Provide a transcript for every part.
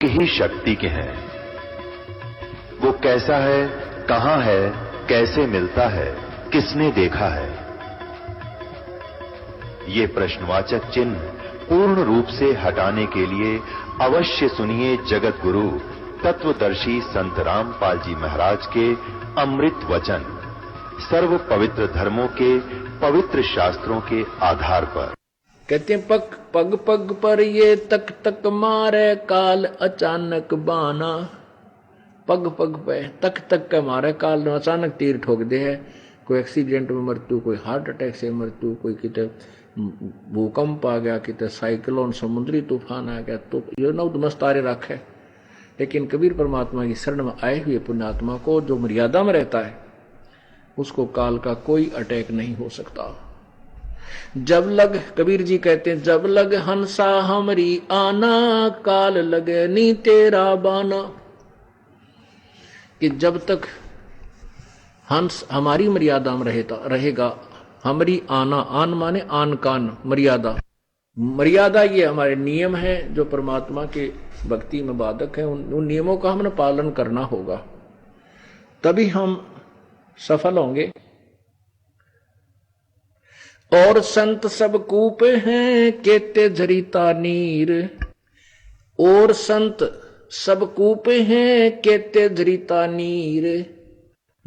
की ही शक्ति के हैं। वो कैसा है, कहां है, कैसे मिलता है, किसने देखा है? ये प्रश्नवाचक चिन्ह पूर्ण रूप से हटाने के लिए अवश्य सुनिए जगत गुरु तत्वदर्शी संत रामपाल जी महाराज के अमृत वचन, सर्व पवित्र धर्मों के पवित्र शास्त्रों के आधार पर। कहते हैं पग पग पग पर ये तक तक मारे काल अचानक बाना। पग पग पे तक तक के मारे काल ने अचानक तीर ठोक दे है। कोई एक्सीडेंट में मृत्यु, कोई हार्ट अटैक से मृत्यु, कोई किते भूकंप आ गया, किते साइक्लोन समुद्री तूफान आ गया, तो ये नौ मस्तारे रखे। लेकिन कबीर परमात्मा की शरण में आए हुए पुण्यात्मा को जो मर्यादा में रहता है उसको काल का कोई अटैक नहीं हो सकता। जब लग, कबीर जी कहते हैं, जब लग हंसा हमरी आना, काल लगे नी तेरा बाना। कि जब तक हंस हमारी मर्यादा में रहेगा, हमारी आना, आन माने आन कान, मर्यादा। मर्यादा ये हमारे नियम है जो परमात्मा के भक्ति में बाधक है। उन नियमों का हमें पालन करना होगा, तभी हम सफल होंगे। और संत सब कूप हैं केते झरीता नीर। और संत सब कूप हैं केते झरीता नीर।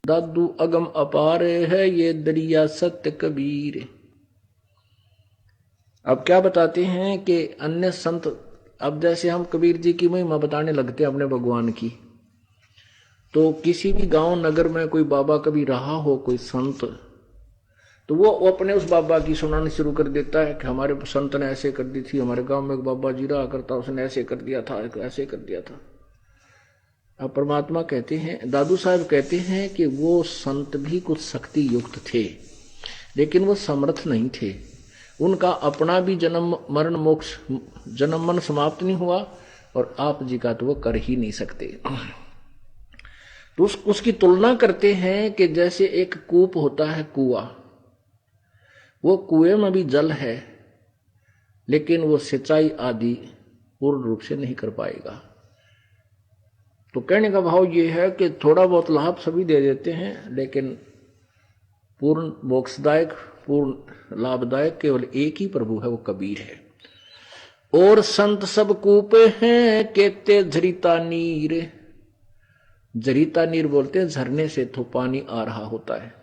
दादू अगम अपार है ये दरिया सत्य कबीर। अब क्या बताते हैं कि अन्य संत, अब जैसे हम कबीर जी की महिमा बताने लगते हैं अपने भगवान की, तो किसी भी गांव नगर में कोई बाबा कभी रहा हो, कोई संत, तो वो अपने उस बाबा की सुनानी शुरू कर देता है कि हमारे संत ने ऐसे कर दी थी, हमारे गांव में एक बाबा जी रहा करता, उसने ऐसे कर दिया था, ऐसे कर दिया था। अब परमात्मा कहते हैं, दादू साहब कहते हैं कि वो संत भी कुछ शक्ति युक्त थे, लेकिन वो समर्थ नहीं थे। उनका अपना भी जन्म मरण मोक्ष, जन्म मरण समाप्त नहीं हुआ, और आप जी का तो वो कर ही नहीं सकते। तो उसकी तुलना करते हैं कि जैसे एक कूप होता है, कुआं, वो कुएं में भी जल है, लेकिन वो सिंचाई आदि पूर्ण रूप से नहीं कर पाएगा। तो कहने का भाव ये है कि थोड़ा बहुत लाभ सभी दे देते हैं, लेकिन पूर्ण मोक्षदायक, पूर्ण लाभदायक केवल एक ही प्रभु है, वो कबीर है। और संत सब कूप हैं केते झरीता नीर। झरीता नीर बोलते हैं झरने से तो पानी आ रहा होता है,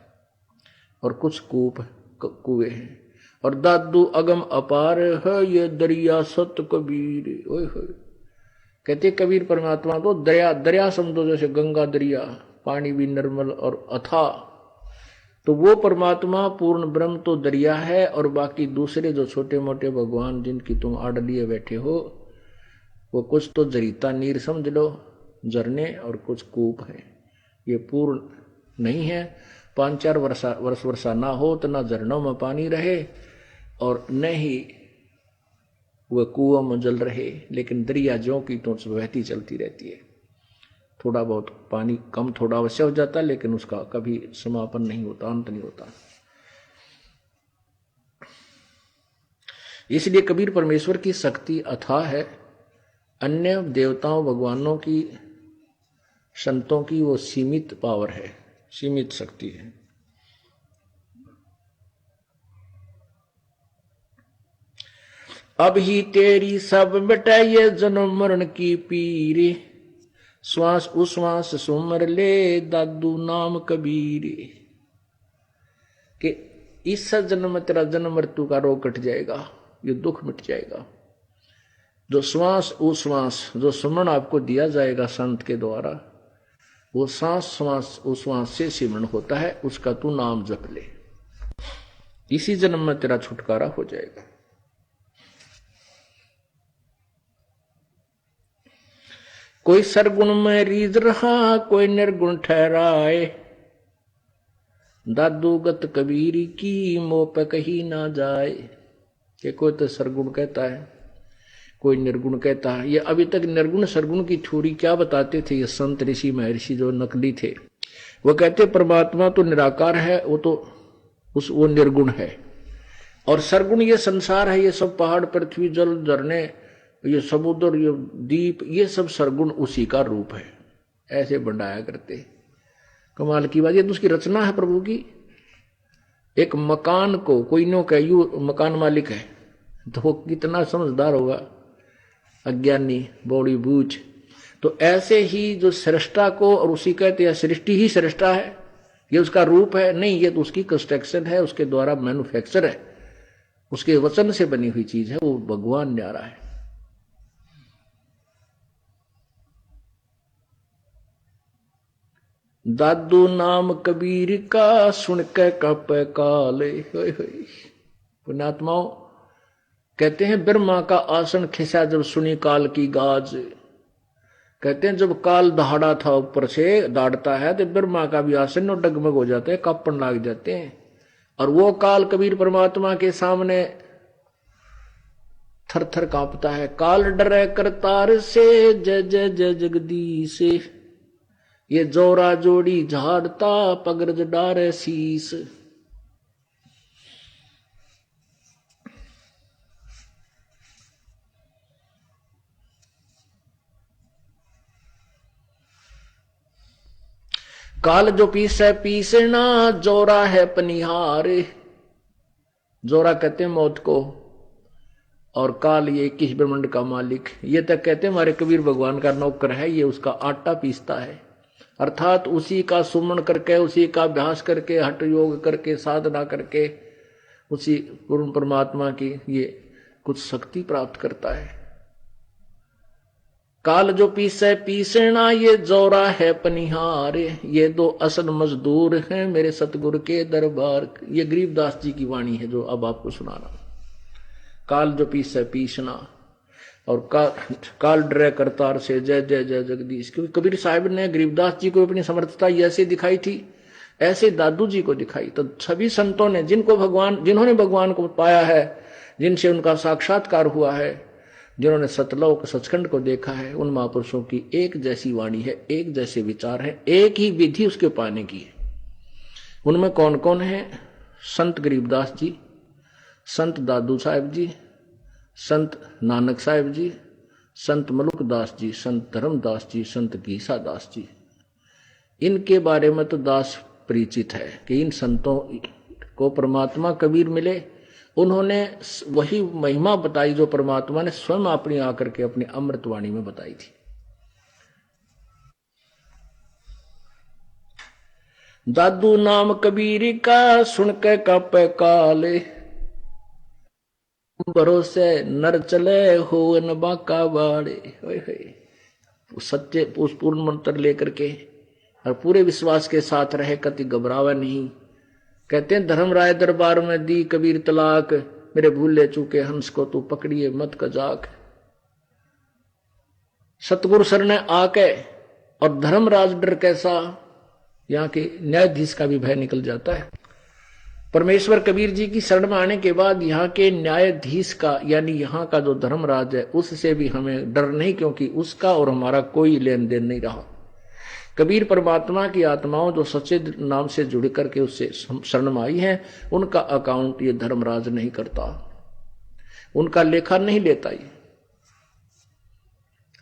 और कुछ कूप कुएं हैं। और दादू अगम अपार है ये दरिया सत कबीर। ओए होए, कहते कबीर परमात्मा तो दरिया, दरिया समझो जैसे गंगा दरिया, पानी भी निर्मल और अथाह। तो वो परमात्मा पूर्ण ब्रह्म तो दरिया है, और बाकी दूसरे जो छोटे मोटे भगवान जिनकी तुम आड़ लिए बैठे हो, वो कुछ तो जरीता नीर समझ लो, झरने, और कुछ कूप है। ये पूर्ण नहीं है। 5-4 वर्षा ना हो तो ना झरनों में पानी रहे, और न ही वह कुओं में जल रहे, लेकिन दरिया ज्यों की तो बहती चलती रहती है। थोड़ा बहुत पानी कम थोड़ा अवश्य हो जाता है, लेकिन उसका कभी समापन नहीं होता, अंत नहीं होता। इसलिए कबीर परमेश्वर की शक्ति अथाह है। अन्य देवताओं भगवानों की, संतों की वो सीमित पावर है, सीमित शक्ति है। अब ही तेरी सब मिटाइए जन्म मरण की पीरे। श्वास उश्वास सुमर ले दादू नाम कबीर। कि इस जन्म में तेरा जन्म मृत्यु का रोग कट जाएगा, ये दुख मिट जाएगा। जो श्वास उश्वास, जो सुमरण आपको दिया जाएगा संत के द्वारा, वो सांस श्वास उश्वास से सिमरण होता है, उसका तू नाम जप ले, इसी जन्म में तेरा छुटकारा हो जाएगा। कोई सरगुण में रीझ रहा, कोई निर्गुण ठहराए। दादू गत कबीर की मोह पे कहीं ना जाए। कि कोई तो सरगुण कहता है, कोई निर्गुण कहता है। ये अभी तक निर्गुण सरगुण की थ्योरी क्या बताते थे ये संत ऋषि महर्षि जो नकली थे? वो कहते परमात्मा तो निराकार है, वो तो वो निर्गुण है, और सरगुण ये संसार है, ये सब पहाड़ पृथ्वी जल झरने ये समुद्र, ये दीप, ये सब सरगुण उसी का रूप है, ऐसे बनाया करते। कमाल की बात, ये तो उसकी रचना है प्रभु की। एक मकान को कोई नो कह यू मकान मालिक है तो वो कितना समझदार होगा, अज्ञानी बौड़ी बूझ। तो ऐसे ही जो सृष्टा को, और उसी कहते हैं सृष्टि ही सृष्टा है, ये उसका रूप है नहीं, ये तो उसकी कंस्ट्रक्शन है, उसके द्वारा मैन्युफैक्चर है, उसके वचन से बनी हुई चीज है, वो भगवान न्यारा है। दादू नाम कबीर का सुन के कपे काले। पुण्यात्माओं कहते हैं ब्रह्मा का आसन खिसा जब सुनी काल की गाज। कहते हैं जब काल दहाड़ा था ऊपर से दाड़ता है तो ब्रह्मा का भी आसन और डगमग हो जाते हैं, कांपन लग जाते हैं। और वो काल कबीर परमात्मा के सामने थर थर कांपता है। काल डरे करतार से जय जय जय जगदीश, ये जोरा जोड़ी झाड़ता पगरज डारे शीस। काल जो पीसे पीसना जोरा है पनिहार। जोरा कहते हैं मौत को, और काल ये 21 ब्रह्मांड का मालिक। ये तक कहते हैं हमारे कबीर भगवान का नौकर है, ये उसका आटा पीसता है। अर्थात उसी का सुमन करके, उसी का अभ्यास करके, हठ योग करके, साधना करके उसी पूर्ण परमात्मा की ये कुछ शक्ति प्राप्त करता है। काल जो पीसे पीसना ये जोरा है पनिहार, ये दो असल मजदूर हैं मेरे सतगुरु के दरबार। ये गरीबदास जी की वाणी है जो अब आपको सुना रहा हूं। काल जो पीसे पीसना और काल डरे करतार से जय जय जय जगदीश। क्योंकि कबीर साहिब ने गरीबदास जी को अपनी समर्थता ऐसे दिखाई थी, ऐसे दादू जी को दिखाई। तो सभी संतों ने जिन्होंने भगवान को पाया है, जिनसे उनका साक्षात्कार हुआ है, जिन्होंने सतलोक सचखंड को देखा है, उन महापुरुषों की एक जैसी वाणी है, एक जैसे विचार है, एक ही विधि उसके पाने की है। उनमें कौन कौन है? संत गरीबदास जी, संत दादू साहिब जी, संत नानक साहिब जी, संत मलुकदास जी, संत धर्मदास जी, संत गीसा दास जी। इनके बारे में तो दास परिचित है कि इन संतों को परमात्मा कबीर मिले। उन्होंने वही महिमा बताई जो परमात्मा ने स्वयं अपनी आकर के अपनी अमृतवाणी में बताई थी। दादू नाम कबीर का सुन के कापे काले, भरोसे नर चले हो न बाका बाड़े। सच्चे उस पूर्ण मंत्र लेकर के और पूरे विश्वास के साथ रहे, कति घबरावा नहीं। कहते हैं धर्मराय दरबार में दी कबीर तलाक, मेरे भूले चूके हंस को तू पकड़िए मत कजाक। सतगुरु सर ने आके, और धर्मराज डर कैसा, यहाँ के न्यायाधीश का भी भय निकल जाता है। परमेश्वर कबीर जी की शरण में आने के बाद यहाँ के न्यायाधीश का, यानी यहाँ का जो धर्मराज है, उससे भी हमें डर नहीं, क्योंकि उसका और हमारा कोई लेन देन नहीं रहा। कबीर परमात्मा की आत्माओं जो सच्चे नाम से जुड़ करके उससे शरण में आई हैं, उनका अकाउंट ये धर्मराज नहीं करता, उनका लेखा नहीं लेता। ये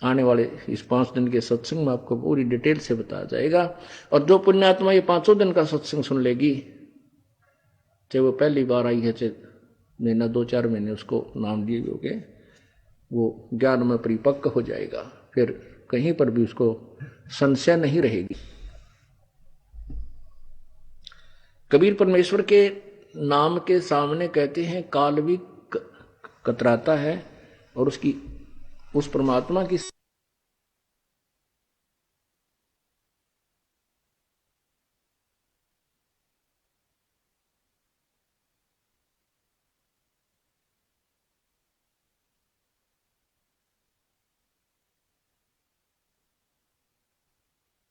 आने वाले इस 5 दिन के सत्संग में आपको पूरी डिटेल से बताया जाएगा। और जो पुण्यात्मा ये 5 दिन का सत्संग सुन लेगी, चाहे वो पहली बार आई है, चाहे महीना 2-4 महीने उसको नाम दिए होंगे, वो ज्ञान में परिपक्व हो जाएगा, फिर कहीं पर भी उसको संशय नहीं रहेगी। कबीर परमेश्वर के नाम के सामने कहते हैं काल भी कतराता है, और उस परमात्मा की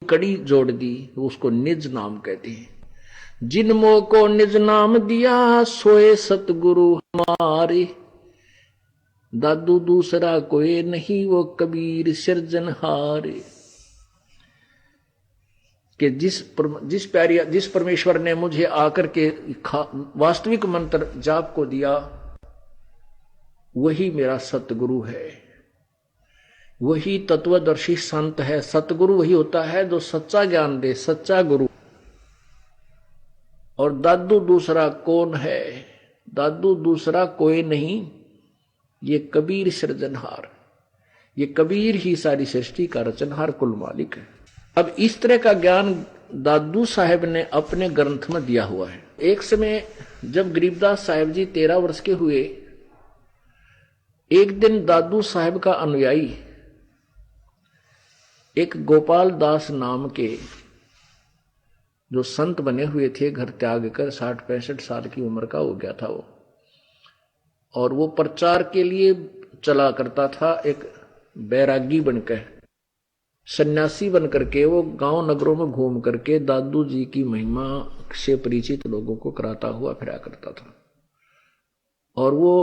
कड़ी जोड़ दी, उसको निज नाम कहते हैं। जिन मोह को निज नाम दिया सोए सतगुरु हमारे, दादू दूसरा कोई नहीं वो कबीर सिरजनहारे। कि जिस परमेश्वर ने मुझे आकर के वास्तविक मंत्र जाप को दिया, वही मेरा सतगुरु है। वही तत्वदर्शी संत है। सतगुरु वही होता है जो सच्चा ज्ञान दे, सच्चा गुरु। और दादू दूसरा कौन है? दादू दूसरा कोई नहीं, ये कबीर सृजनहार, ये कबीर ही सारी सृष्टि का रचनहार कुल मालिक है। अब इस तरह का ज्ञान दादू साहेब ने अपने ग्रंथ में दिया हुआ है। एक समय जब गरीबदास साहेब जी 13 वर्ष के हुए, एक दिन दादू साहेब का अनुयायी एक गोपाल दास नाम के जो संत बने हुए थे, घर त्याग कर 60-65 साल की उम्र का हो गया था वो, और वो प्रचार के लिए चला करता था। एक बैरागी बनकर, सन्यासी बनकर के वो गांव नगरों में घूम करके दादू जी की महिमा से परिचित लोगों को कराता हुआ फिरा करता था। और वो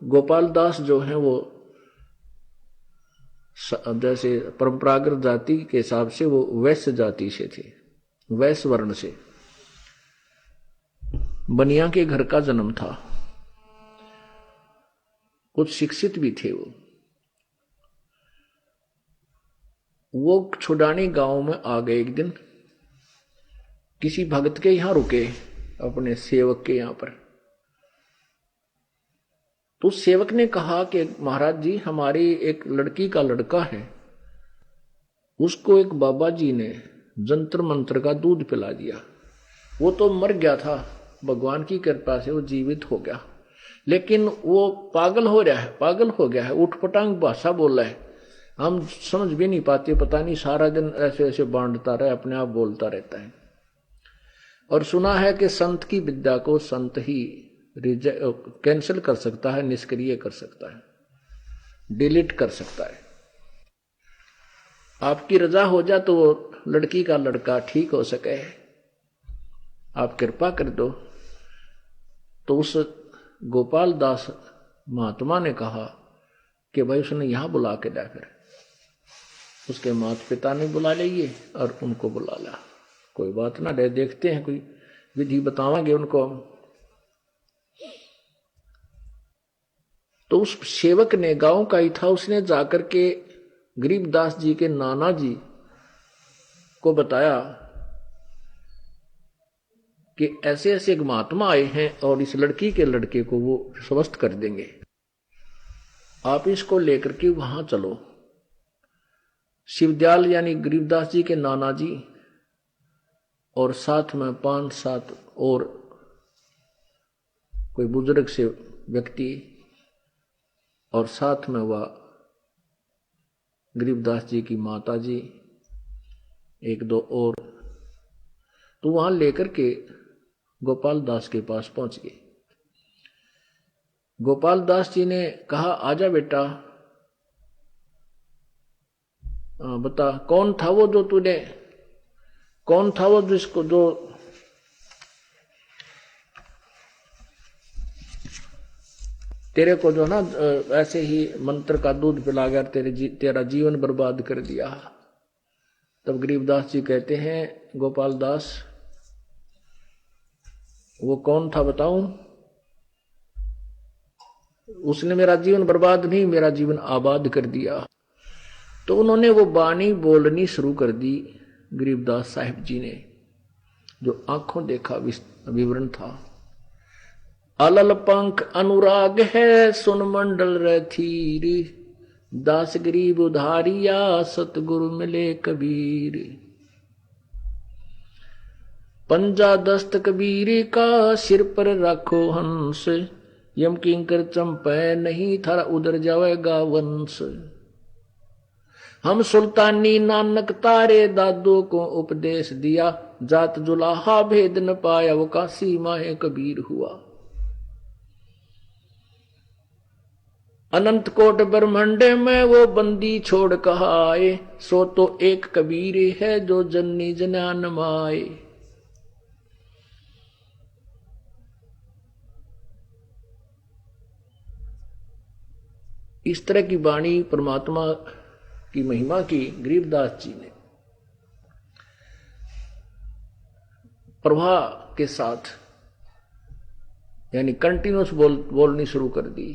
गोपाल दास जो है वो जैसे परंपरागत जाति के हिसाब से वो वैश्य जाति से थे, वैश्य वर्ण से, बनिया के घर का जन्म था, कुछ शिक्षित भी थे। वो छुडानी गांव में आ गए। एक दिन किसी भगत के यहां रुके, अपने सेवक के यहां पर। तो सेवक ने कहा कि महाराज जी, हमारी एक लड़की का लड़का है, उसको एक बाबा जी ने जंतर मंत्र का दूध पिला दिया। वो तो मर गया था, भगवान की कृपा से वो जीवित हो गया, लेकिन वो पागल हो रहा है, पागल हो गया है, उठपटांग भाषा बोल रहा है, हम समझ भी नहीं पाते, पता नहीं सारा दिन ऐसे ऐसे बांटता रहे, अपने आप बोलता रहता है। और सुना है कि संत की विद्या को संत ही कैंसिल कर सकता है, निष्क्रिय कर सकता है, डिलीट कर सकता है। आपकी रजा हो जा तो वो लड़की का लड़का ठीक हो सके, आप कृपा कर दो। तो उस गोपाल दास महात्मा ने कहा कि भाई उसने यहां बुला के ला, फिर उसके माता पिता ने बुला लिए और उनको बुला ला। कोई बात ना रहे, देखते हैं, कोई विधि बतावांगे उनको। तो उस सेवक ने, गांव का ही था, उसने जाकर के गरीबदास जी के नाना जी को बताया कि ऐसे ऐसे एक महात्मा आए हैं और इस लड़की के लड़के को वो स्वस्थ कर देंगे, आप इसको लेकर के वहां चलो। शिवदयाल यानी गरीबदास जी के नाना जी और साथ में 5-7 और कोई बुजुर्ग से व्यक्ति, और साथ में वह गरीबदास जी की माता जी, 1-2 और, तो वहां लेकर के गोपाल दास के पास पहुंच गए। गोपाल दास जी ने कहा, आजा बेटा, बता कौन था वो जो तूने, कौन था वो जिसको, जो तेरे को जो ना ऐसे ही मंत्र का दूध पिला कर तेरा जीवन बर्बाद कर दिया। तब गरीबदास जी कहते हैं, गोपाल दास वो कौन था बताऊं? उसने मेरा जीवन बर्बाद नहीं, मेरा जीवन आबाद कर दिया। तो उन्होंने वो बाणी बोलनी शुरू कर दी गरीबदास साहिब जी ने, जो आंखों देखा विवरण था। अलल पंख अनुराग है, सुन मंडल रथीर, दास गरीब उधारिया, सतगुरु मिले कबीर। पंजा दस्त कबीर का, सिर पर रखो हंस, यम किंकर चंपै, नहीं थारा उधर जावेगा वंश। हम सुल्तानी नानक तारे, दादो को उपदेश दिया, जात जुलाहा भेद न पाया, वो काशी माहे कबीर हुआ। अनंत कोट ब्रह्मांड में वो बंदी छोड़ कहाए, सो तो एक कबीर है जो जननी जनान माए। इस तरह की वाणी परमात्मा की महिमा की गरीबदास जी ने प्रवाह के साथ यानी कंटिन्यूस बोलनी शुरू कर दी।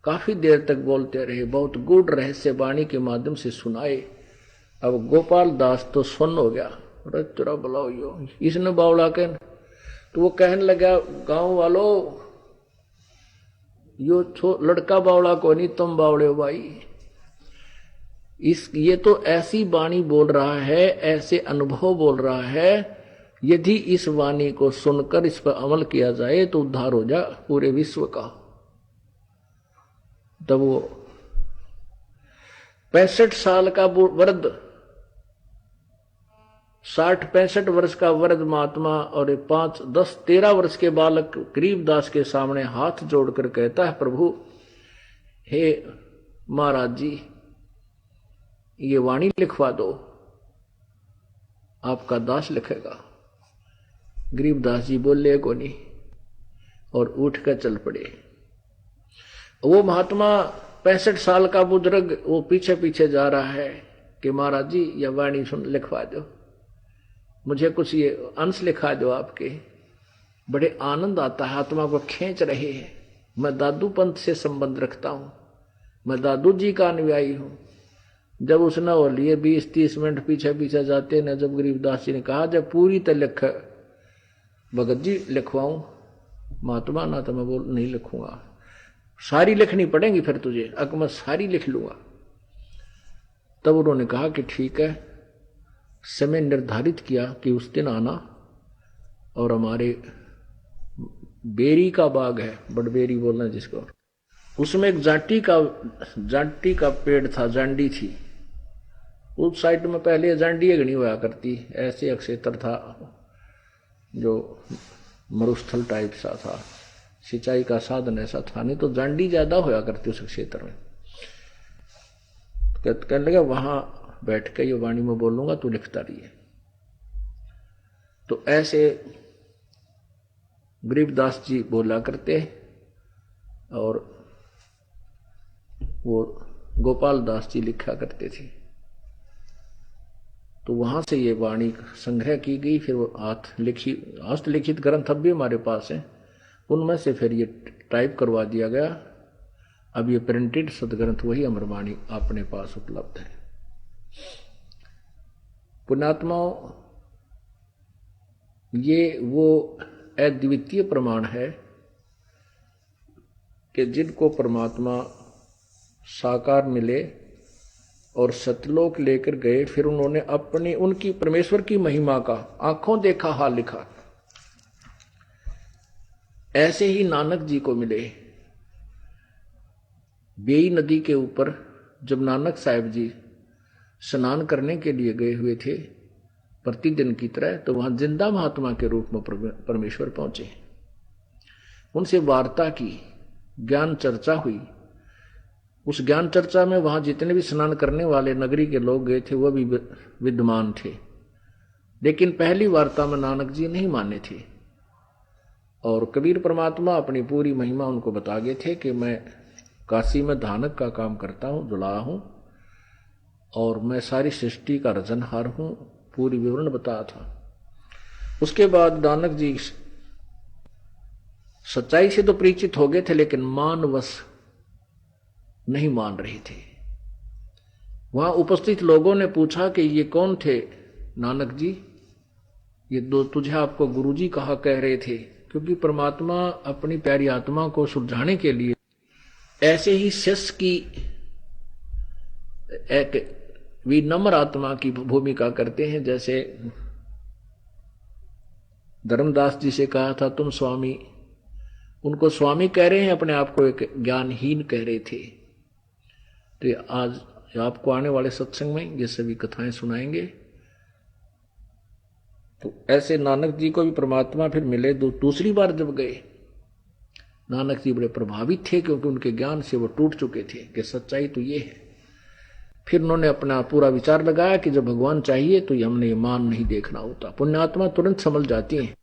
काफी देर तक बोलते रहे, बहुत गूढ़ रहस्य वाणी के माध्यम से सुनाए। अब गोपाल दास तो सुन्न हो गया, अरे तेरा बुलाओ यो इसने बावड़ा के, तो वो कहने लगा गांव वालों, यो लड़का बावड़ा को नहीं, तुम बावड़े हो भाई। ये तो ऐसी वाणी बोल रहा है, ऐसे अनुभव बोल रहा है, यदि इस वाणी को सुनकर इस पर अमल किया जाए तो उद्धार हो जा पूरे विश्व का। तब वो 65 साल का वृद्ध, 60-65 वर्ष का वृद्ध महात्मा और 5-10-13 वर्ष के बालक गरीबदास के सामने हाथ जोड़कर कहता है, प्रभु हे महाराज जी, ये वाणी लिखवा दो, आपका दास लिखेगा। गरीबदास जी बोले को नहीं और उठ कर चल पड़े। वो महात्मा 65 साल का बुजुर्ग वो पीछे पीछे जा रहा है कि महाराज जी यह वाणी सुन लिखवा दो, मुझे कुछ ये अंश लिखा दो आपके। बड़े आनंद आता है, आत्मा को खींच रहे हैं। मैं दादू पंथ से संबंध रखता हूं, मैं दादू जी का अनुयायी हूं। जब उसने वो लिए 20-30 मिनट पीछे पीछे जाते न, जब गरीबदास जी ने कहा जब पूरी तो लिख भगत जी लिखवाऊं, महात्मा ना तो मैं बोल नहीं लिखूंगा, सारी लिखनी पड़ेगी फिर तुझे, अगर मैं सारी लिख लूंगा। तब उन्होंने कहा कि ठीक है। समय निर्धारित किया कि उस दिन आना, और हमारे बेरी का बाग है, बड़बेरी बोलना जिसको, उसमें एक जाटी का पेड़ था, जांडी थी। उस साइड में पहले जांडी घनी हुआ करती, ऐसे एक क्षेत्र था जो मरुस्थल टाइप सा था, सिंचाई का साधन ऐसा था नहीं, तो जांडी ज्यादा होया करती उस क्षेत्र में। कहने लगा वहां बैठ के ये वाणी में बोलूंगा, तू लिखता रहिए। तो ऐसे गरीबदास जी बोला करते, और वो गोपाल दास जी लिखा करते थे। तो वहां से ये वाणी संग्रह की गई। फिर वो हस्तलिखित ग्रंथ अब भी हमारे पास हैं, उनमें से फिर ये टाइप करवा दिया गया। अब ये प्रिंटेड सदग्रंथ वही अमरवाणी अपने पास उपलब्ध है। पुण्यात्माओं, ये वो अद्वितीय प्रमाण है कि जिनको परमात्मा साकार मिले और सतलोक लेकर गए, फिर उन्होंने अपनी उनकी परमेश्वर की महिमा का आंखों देखा हाल लिखा। ऐसे ही नानक जी को मिले। बेई नदी के ऊपर जब नानक साहिब जी स्नान करने के लिए गए हुए थे प्रतिदिन की तरह, तो वहां जिंदा महात्मा के रूप में परमेश्वर पहुंचे। उनसे वार्ता की, ज्ञान चर्चा हुई। उस ज्ञान चर्चा में वहां जितने भी स्नान करने वाले नगरी के लोग गए थे वह भी विद्यमान थे, लेकिन पहली वार्ता में नानक जी नहीं माने थे। और कबीर परमात्मा अपनी पूरी महिमा उनको बता गए थे कि मैं काशी में धानक का काम करता हूं, जुलाहा हूं, और मैं सारी सृष्टि का रचनहार हूं, पूरी विवरण बताया था। उसके बाद नानक जी सच्चाई से तो परिचित हो गए थे, लेकिन मानवश नहीं मान रहे थे। वहां उपस्थित लोगों ने पूछा कि ये कौन थे नानक जी? ये दो तुझे आपको गुरुजी कहा कह रहे थे, क्योंकि परमात्मा अपनी प्यारी आत्मा को सुलझाने के लिए ऐसे ही शिष्य की एक विनम्र आत्मा की भूमिका करते हैं। जैसे धर्मदास जी से कहा था तुम स्वामी, उनको स्वामी कह रहे हैं, अपने आप को एक ज्ञानहीन कह रहे थे। तो आज आपको आने वाले सत्संग में ये सभी कथाएं सुनाएंगे। तो ऐसे नानक जी को भी परमात्मा फिर मिले। दूसरी बार जब गए, नानक जी बड़े प्रभावित थे, क्योंकि उनके ज्ञान से वो टूट चुके थे कि सच्चाई तो ये है। फिर उन्होंने अपना पूरा विचार लगाया कि जब भगवान चाहिए तो हमने ये मान नहीं देखना होता। पुण्यात्मा तुरंत समझ जाती हैं,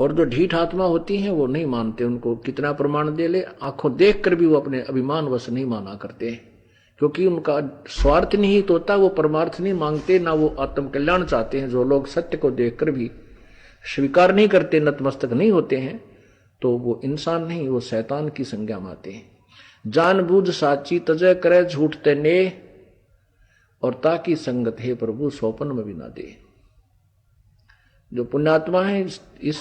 और जो ढीठ आत्मा होती हैं वो नहीं मानते। उनको कितना प्रमाण दे ले, आंखों देख कर भी वो अपने अभिमान वश नहीं माना करते, क्योंकि उनका स्वार्थ निहित होता। वो परमार्थ नहीं मांगते, ना वो आत्म कल्याण चाहते हैं। जो लोग सत्य को देखकर भी स्वीकार नहीं करते, नतमस्तक नहीं होते हैं, तो वो इंसान नहीं, वो शैतान की संज्ञा में आते हैं। जानबूझ साची तजय करे झूठ तेने, और ताकि संगत है प्रभु स्वप्न में भी ना दे। जो पुण्यात्मा है इस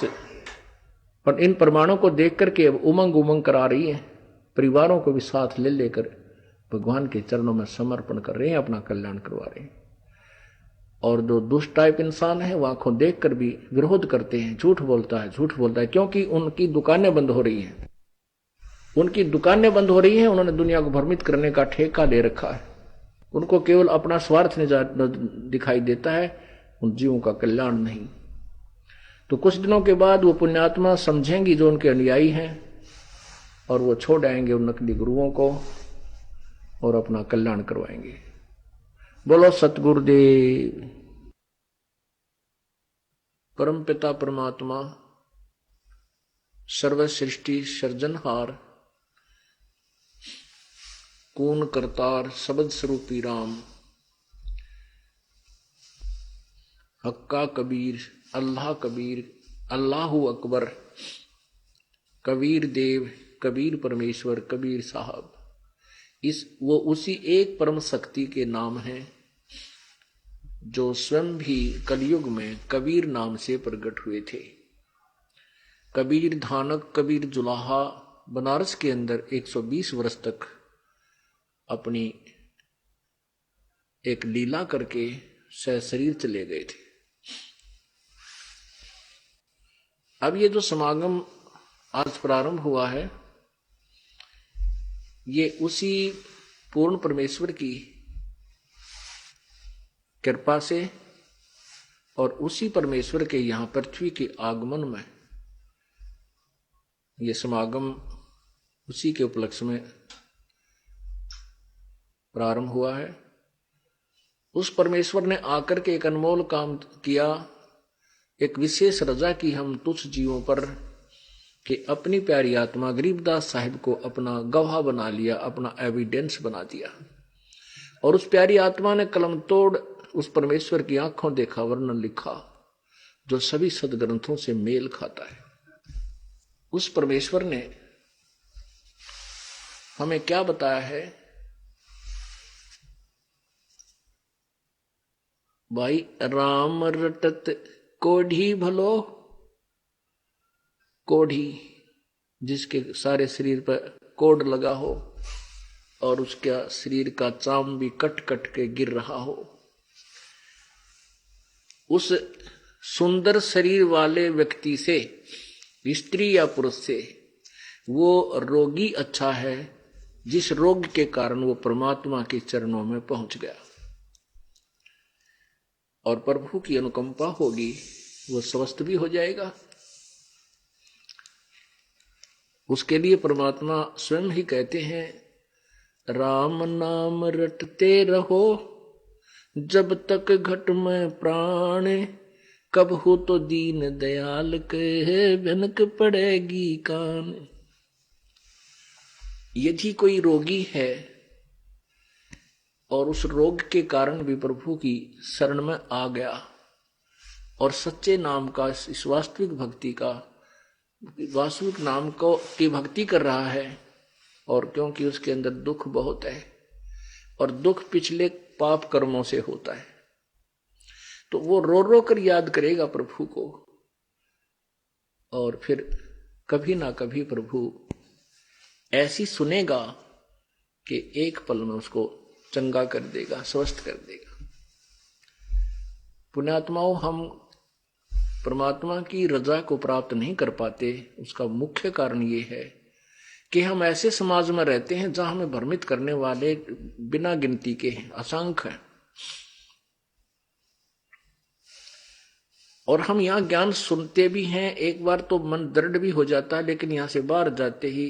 पर इन प्रमाणों को देख करके अब उमंग उमंग करा रही है, परिवारों को भी साथ ले लेकर भगवान के चरणों में समर्पण कर रहे हैं, अपना कल्याण करवा रहे हैं। और जो दुष्ट टाइप इंसान है वो आंखों देखकर भी विरोध करते हैं, झूठ बोलता है, क्योंकि उनकी दुकानें बंद हो रही हैं। उनकी दुकानें बंद हो रही हैं, उन्होंने दुनिया को भ्रमित करने का ठेका ले रखा है। उनको केवल अपना स्वार्थ दिखाई देता है, उन जीवों का कल्याण नहीं। तो कुछ दिनों के बाद वो पुण्यात्मा समझेंगी जो उनके अनुयायी हैं, और वो छोड़ आएंगे उन नकली गुरुओं को और अपना कल्याण करवाएंगे। बोलो सतगुरुदेव। परमपिता परमात्मा सर्व सृष्टि सर्जनहार, कून करतार शब्द स्वरूपी राम, हक्का कबीर अल्लाहु अकबर, कबीर देव कबीर परमेश्वर कबीर साहब, वो उसी एक परम शक्ति के नाम हैं जो स्वयं भी कलयुग में कबीर नाम से प्रकट हुए थे। कबीर धानक कबीर जुलाहा बनारस के अंदर 120 वर्ष तक अपनी एक लीला करके शरीर चले गए थे। अब ये जो समागम आज प्रारंभ हुआ है, ये उसी पूर्ण परमेश्वर की कृपा से और उसी परमेश्वर के यहां पृथ्वी के आगमन में ये समागम उसी के उपलक्ष्य में प्रारंभ हुआ है। उस परमेश्वर ने आकर के एक अनमोल काम किया, एक विशेष रजा की हम तुच्छ जीवों पर, कि अपनी प्यारी आत्मा गरीबदास साहिब को अपना गवाह बना लिया, अपना एविडेंस बना दिया। और उस प्यारी आत्मा ने कलम तोड़ उस परमेश्वर की आंखों देखा वर्णन लिखा जो सभी सदग्रंथों से मेल खाता है। उस परमेश्वर ने हमें क्या बताया है? भाई राम रटत कोढ़ी भलो, कोढ़ी जिसके सारे शरीर पर कोढ़ लगा हो और उसका शरीर का चाम भी कट कट के गिर रहा हो, उस सुंदर शरीर वाले व्यक्ति से, स्त्री या पुरुष से, वो रोगी अच्छा है जिस रोग के कारण वो परमात्मा के चरणों में पहुंच गया। और प्रभु की अनुकंपा होगी, वो स्वस्थ भी हो जाएगा। उसके लिए परमात्मा स्वयं ही कहते हैं, राम नाम रटते रहो जब तक घट में प्राण, कब हो तो दीन दयाल कहे भनक पड़ेगी कान। यदि कोई रोगी है और उस रोग के कारण भी प्रभु की शरण में आ गया और सच्चे नाम का, इस वास्तविक भक्ति का, वास्तविक नाम को की भक्ति कर रहा है, और क्योंकि उसके अंदर दुख बहुत है और दुख पिछले पाप कर्मों से होता है, तो वो रो रो कर याद करेगा प्रभु को, और फिर कभी ना कभी प्रभु ऐसी सुनेगा कि एक पल में उसको चंगा कर देगा, स्वस्थ कर देगा। पुण्यात्माओं, हम परमात्मा की रजा को प्राप्त नहीं कर पाते, उसका मुख्य कारण ये है कि हम ऐसे समाज में रहते हैं जहां हमें भ्रमित करने वाले बिना गिनती के हैं, असंख्य हैं। और हम यहाँ ज्ञान सुनते भी हैं, एक बार तो मन दृढ़ भी हो जाता है, लेकिन यहां से बाहर जाते ही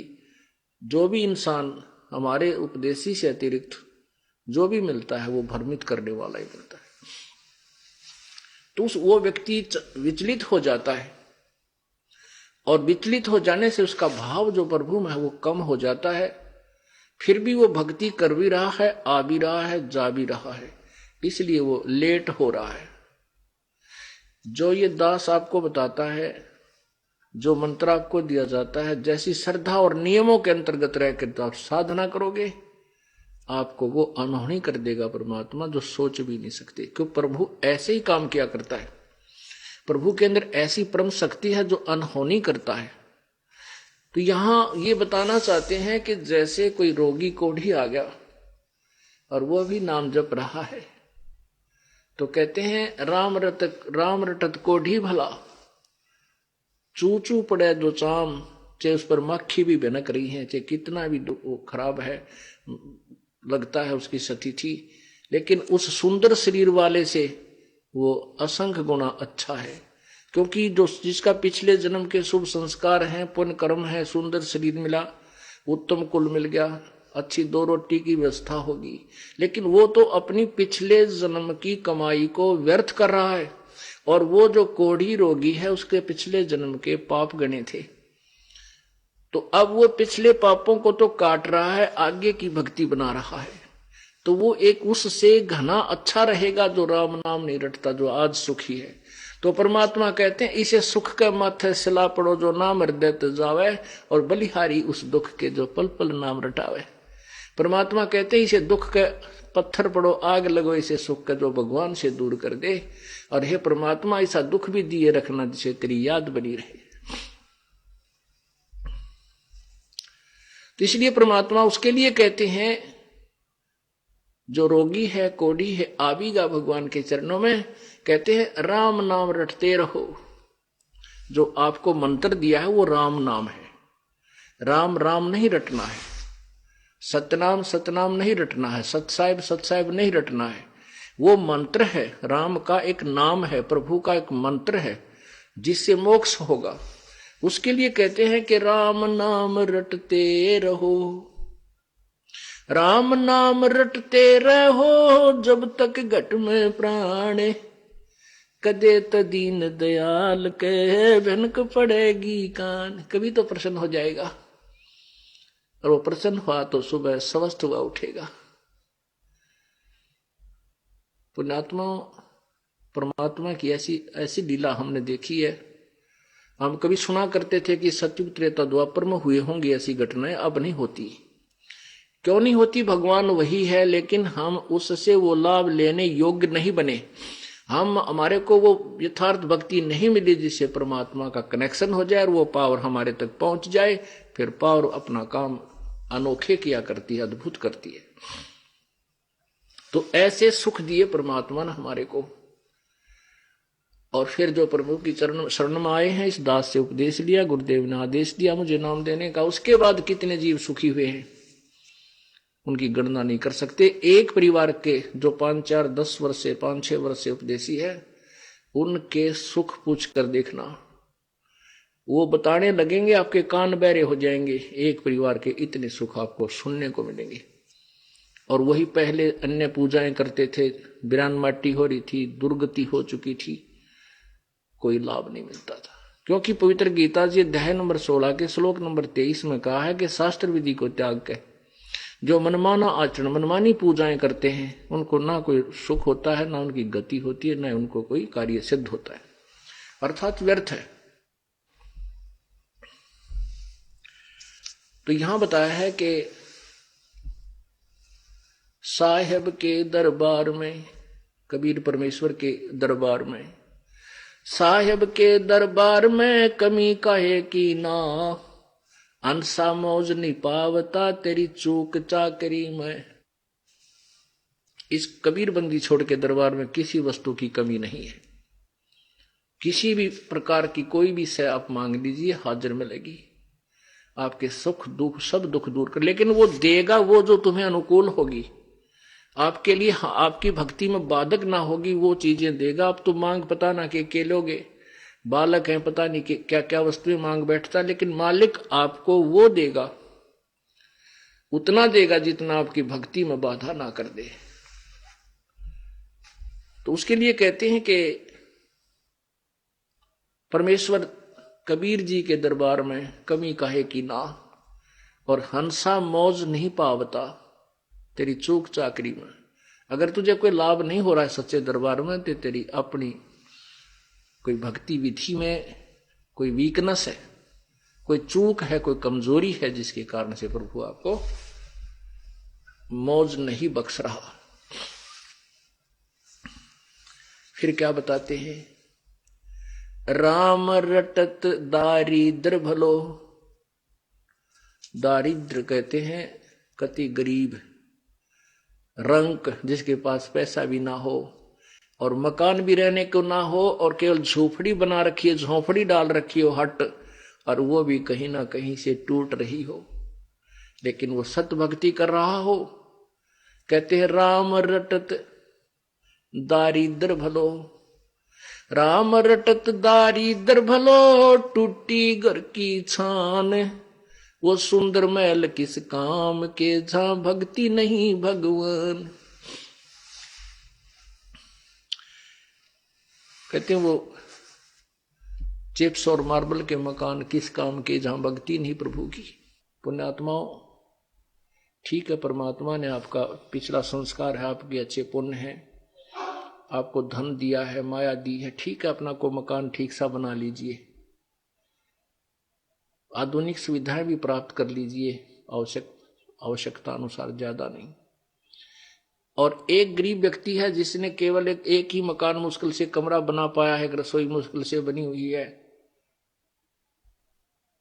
जो भी इंसान हमारे उपदेशी से अतिरिक्त जो भी मिलता है वो भ्रमित करने वाला ही मिलता है। तो वो व्यक्ति विचलित हो जाता है, और विचलित हो जाने से उसका भाव जो प्रभु में है वो कम हो जाता है। फिर भी वो भक्ति कर भी रहा है, आ भी रहा है, जा भी रहा है, इसलिए वो लेट हो रहा है। जो ये दास आपको बताता है, जो मंत्र आपको दिया जाता है, जैसी श्रद्धा और नियमों के अंतर्गत रहकर तो आप साधना करोगे, आपको वो अनहोनी कर देगा परमात्मा, जो सोच भी नहीं सकते। क्यों? प्रभु ऐसे ही काम किया करता है। प्रभु के अंदर ऐसी परम शक्ति है जो अनहोनी करता है। तो यहां ये बताना चाहते हैं कि जैसे कोई रोगी कोढ़ी आ गया और वो भी नाम जप रहा है, तो कहते हैं राम रटत कोढ़ी भला, चू चू पड़े जो चाम, चाहे उस पर मक्खी भी भनक रही है, चाहे कितना भी खराब है लगता है उसकी स्थिति, लेकिन उस सुंदर शरीर वाले से वो असंख्य गुना अच्छा है। क्योंकि जो जिसका पिछले जन्म के शुभ संस्कार हैं, पुण्य कर्म है, सुंदर शरीर मिला, उत्तम कुल मिल गया, अच्छी 2 रोटी की व्यवस्था होगी, लेकिन वो तो अपनी पिछले जन्म की कमाई को व्यर्थ कर रहा है। और वो जो कोढ़ी रोगी है, उसके पिछले जन्म के पाप गणे थे, तो अब वो पिछले पापों को तो काट रहा है, आगे की भक्ति बना रहा है। तो वो एक उससे घना अच्छा रहेगा जो राम नाम नहीं रटता, जो आज सुखी है। तो परमात्मा कहते हैं इसे सुख के माथे सिला पड़ो जो नाम हृदय ते जावे, और बलिहारी उस दुख के जो पल पल नाम रटावे। परमात्मा कहते हैं इसे दुख के पत्थर पड़ो, आग लगो इसे सुख का जो भगवान से दूर कर दे। और हे परमात्मा ऐसा दुख भी दिए रखना जिसे तेरी याद बनी रहे। तो इसलिए परमात्मा उसके लिए कहते हैं जो रोगी है, कोढ़ी है, आबीगा भगवान के चरणों में, कहते हैं राम नाम रटते रहो। जो आपको मंत्र दिया है वो राम नाम है। राम राम नहीं रटना है, सतनाम सतनाम नहीं रटना है, सतसाहिब सतसाहिब नहीं रटना है। वो मंत्र है, राम का एक नाम है, प्रभु का एक मंत्र है जिससे मोक्ष होगा। उसके लिए कहते हैं कि राम नाम रटते रहो, राम नाम रटते रहो जब तक घट में प्राण, कदे तो दीन दयाल के भनक पड़ेगी कान। कभी तो प्रसन्न हो जाएगा, और वो प्रसन्न हुआ तो सुबह स्वस्थ हुआ उठेगा। पुण्यात्मा परमात्मा की ऐसी लीला हमने देखी है। हम कभी सुना करते थे कि सतयुग त्रेता द्वापर में हुए होंगी ऐसी घटनाएं, अब नहीं होती। क्यों नहीं होती? भगवान वही है, लेकिन हम उससे वो लाभ लेने योग्य नहीं बने। हमारे को वो यथार्थ भक्ति नहीं मिली जिससे परमात्मा का कनेक्शन हो जाए और वो पावर हमारे तक पहुंच जाए। फिर पावर अपना काम अनोखे किया करती है, अद्भुत करती है। तो ऐसे सुख दिए परमात्मा ने हमारे को। और फिर जो प्रभु की शरण में आए हैं, इस दास से उपदेश लिया, गुरुदेव ने आदेश दिया मुझे नाम देने का, उसके बाद कितने जीव सुखी हुए हैं उनकी गणना नहीं कर सकते। एक परिवार के जो 5-4 10 वर्ष से 5-6 वर्ष से उपदेशी है, उनके सुख पूछ कर देखना, वो बताने लगेंगे, आपके कान बहरे हो जाएंगे। एक परिवार के इतने सुख आपको सुनने को मिलेंगे। और वही पहले अन्य पूजाएं करते थे, बिरान माटी हो रही थी, दुर्गति हो चुकी थी, कोई लाभ नहीं मिलता था। क्योंकि पवित्र गीता जी अध्याय नंबर 16 के श्लोक नंबर 23 में कहा है कि शास्त्र विधि को त्याग के जो मनमाना आचरण, मनमानी पूजाएं करते हैं, उनको ना कोई सुख होता है, ना उनकी गति होती है, ना उनको कोई कार्य सिद्ध होता है, अर्थात व्यर्थ है। तो यहां बताया है कि साहेब के दरबार में, कबीर परमेश्वर के दरबार में, साहेब के दरबार में कमी काहे की ना, अंसा मौज नहीं पावता तेरी चूक चाकरी में। इस कबीर बंदी छोड़ के दरबार में किसी वस्तु की कमी नहीं है। किसी भी प्रकार की कोई भी शय आप मांग लीजिए, हाजिर मिलेगी। आपके सुख दुख सब दुख दूर कर, लेकिन वो देगा वो जो तुम्हें अनुकूल होगी, आपके लिए आपकी भक्ति में बाधक ना होगी, वो चीजें देगा। आप तो मांग पता ना के लोगे, बालक हैं पता नहीं कि क्या क्या वस्तुएं मांग बैठता, लेकिन मालिक आपको वो देगा, उतना देगा जितना आपकी भक्ति में बाधा ना कर दे। तो उसके लिए कहते हैं कि परमेश्वर कबीर जी के दरबार में कमी काहे की ना, और हंसा मौज नहीं पावता तेरी चूक चाकरी में। अगर तुझे कोई लाभ नहीं हो रहा है सच्चे दरबार में, तो तेरी अपनी कोई भक्ति विधि में कोई वीकनेस है, कोई चूक है, कोई कमजोरी है, जिसके कारण से प्रभु आपको मौज नहीं बख्श रहा। फिर क्या बताते हैं, राम रटत दारिद्र भलो। दारिद्र कहते हैं कति गरीब, रंक, जिसके पास पैसा भी ना हो और मकान भी रहने को ना हो और केवल झोपड़ी बना रखी है, झोपड़ी डाल रखी हो हट, और वो भी कहीं ना कहीं से टूट रही हो, लेकिन वो सत भक्ति कर रहा हो। कहते हैं राम रटत दारिद्र भलो, राम रटत दारिद्र भलो, टूटी घर की छान, वो सुंदर महल किस काम के, जहां भक्ति नहीं भगवान। कहते हैं वो चिप्स और मार्बल के मकान किस काम के, जहां भक्ति नहीं प्रभु की। पुण्यात्माओं, ठीक है, परमात्मा ने आपका पिछला संस्कार है, आपके अच्छे पुण्य है, आपको धन दिया है, माया दी है, ठीक है, अपना को मकान ठीक सा बना लीजिए, आधुनिक सुविधाएं भी प्राप्त कर लीजिए, आवश्यकता अनुसार, ज्यादा नहीं। और एक गरीब व्यक्ति है जिसने केवल एक ही मकान मुश्किल से कमरा बना पाया है, रसोई मुश्किल से बनी हुई है,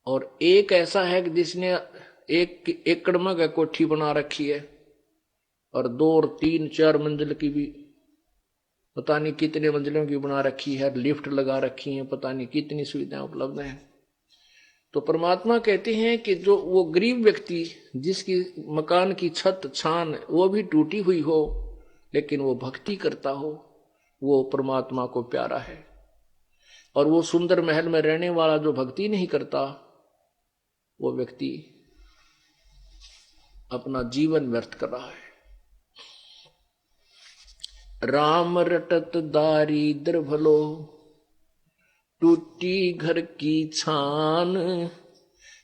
और एक ऐसा है कि जिसने 1 एकड़ में कोठी बना रखी है, और 2 और 3 4 मंजिल की भी, पता नहीं कितने मंजिलों की बना रखी है, लिफ्ट लगा रखी है, पता नहीं कितनी सुविधाएं उपलब्ध हैं। तो परमात्मा कहते हैं कि जो वो गरीब व्यक्ति जिसकी मकान की छत छान वो भी टूटी हुई हो, लेकिन वो भक्ति करता हो, वो परमात्मा को प्यारा है। और वो सुंदर महल में रहने वाला जो भक्ति नहीं करता, वो व्यक्ति अपना जीवन व्यर्थ कर रहा है। राम रटत दारिद्र भलो, टूटी घर की छान,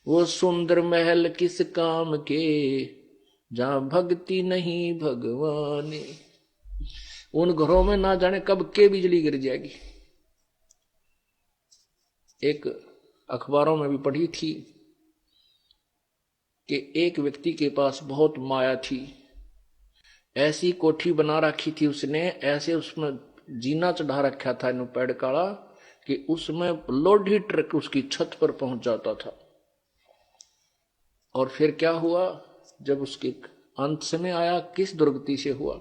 वो सुंदर महल किस काम के, जहां भक्ति नहीं भगवान। उन घरों में ना जाने कब के बिजली गिर जाएगी। एक अखबारों में भी पढ़ी थी कि एक व्यक्ति के पास बहुत माया थी, ऐसी कोठी बना रखी थी उसने, ऐसे उसमें जीना चढ़ा रखा था इन पेड़ काड़ा कि उसमें लोडी ट्रक उसकी छत पर पहुंच जाता था। और फिर क्या हुआ, जब उसके अंत समय आया, किस दुर्गति से हुआ,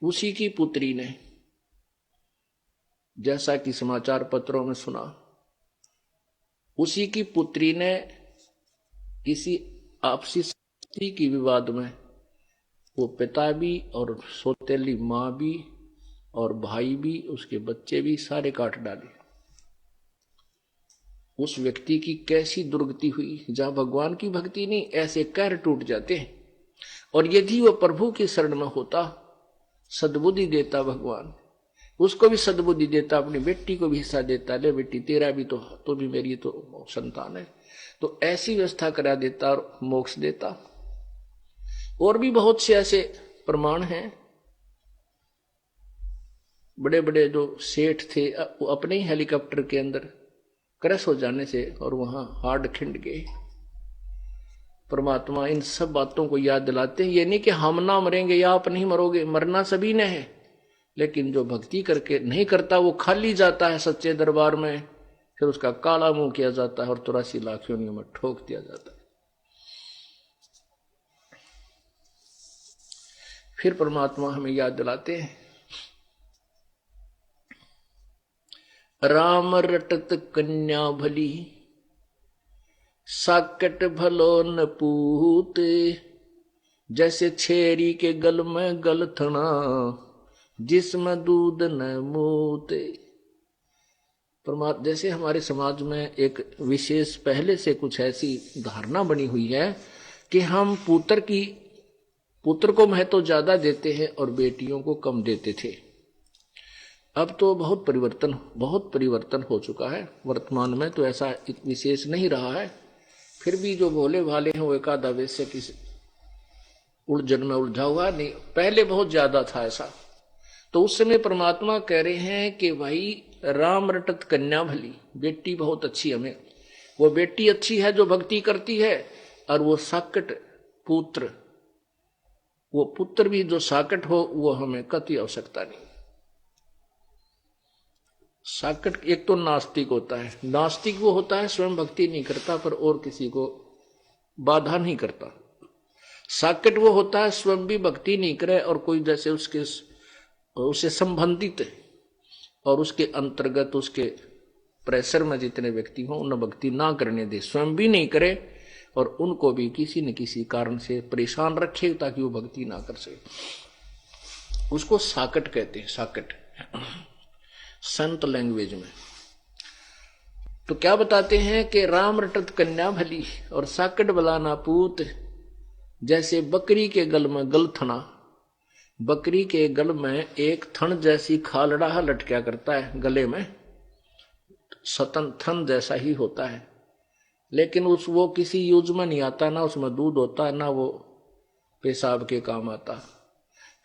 उसी की पुत्री ने, जैसा कि समाचार पत्रों में सुना, उसी की पुत्री ने किसी आपसी की विवाद में वो पिता भी और सौतेली मां भी और भाई भी, उसके बच्चे भी सारे काट डाले। उस व्यक्ति की कैसी दुर्गति हुई, जहां भगवान की भक्ति नहीं, ऐसे कहर टूट जाते हैं। और यदि वो प्रभु की शरण में होता, सद्बुद्धि देता भगवान, उसको भी सद्बुद्धि देता, अपनी बेटी को भी हिस्सा देता, ले बेटी तेरा भी तो भी मेरी तो संतान है, तो ऐसी व्यवस्था करा देता और मोक्ष देता। और भी बहुत से ऐसे प्रमाण हैं। बड़े बड़े जो सेठ थे, वो अपने ही हेलीकॉप्टर के अंदर क्रैश हो जाने से और वहां हार्ड खिंड गए। परमात्मा इन सब बातों को याद दिलाते हैं। ये नहीं कि हम ना मरेंगे या आप नहीं मरोगे, मरना सभी ने है, लेकिन जो भक्ति करके नहीं करता वो खाली जाता है सच्चे दरबार में, फिर उसका काला मुंह किया जाता है और 83 लाख योनियों में ठोक दिया जाता है। फिर परमात्मा हमें याद दिलाते हैं, राम रटत कन्या भली, साकट भलो न पूत, जैसे छेरी के गल में गलथना, जिसमें दूध न मूते। परमात्मा, जैसे हमारे समाज में एक विशेष पहले से कुछ ऐसी धारणा बनी हुई है कि हम पुत्र को महत्व ज्यादा देते हैं और बेटियों को कम देते थे। अब तो बहुत परिवर्तन हो चुका है। वर्तमान में तो ऐसा विशेष नहीं रहा है, फिर भी जो भोले भाले हैं वो एकाधा वैसे किसी उलझन में उलझा हुआ नहीं, पहले बहुत ज्यादा था ऐसा। तो उस समय परमात्मा कह रहे हैं कि भाई राम रटत कन्या भली, बेटी बहुत अच्छी हमें, वो बेटी अच्छी है जो भक्ति करती है, और वो साकट पुत्र, वो पुत्र भी जो साकट हो वो हमें कति आवश्यकता नहीं। साकट एक तो नास्तिक होता है, नास्तिक वो होता है स्वयं भक्ति नहीं करता पर और किसी को बाधा नहीं करता। साकट वो होता है स्वयं भी भक्ति नहीं करे और कोई जैसे उससे संबंधित और उसके अंतर्गत उसके प्रेशर में जितने व्यक्ति हों उन्हें भक्ति ना करने दे, स्वयं भी नहीं करे और उनको भी किसी न किसी कारण से परेशान रखे ताकि वो भक्ति ना कर सके। उसको साकट कहते हैं, साकट संत लैंग्वेज में। तो क्या बताते हैं कि राम रटत कन्या भली और साकट बलाना पूत, जैसे बकरी के गल में गलथना, बकरी के गल में एक थन जैसी खालड़ा लटका करता है गले में, सतन थन जैसा ही होता है, लेकिन वो किसी यूज में नहीं आता, ना उसमें दूध होता ना वो पेशाब के काम आता।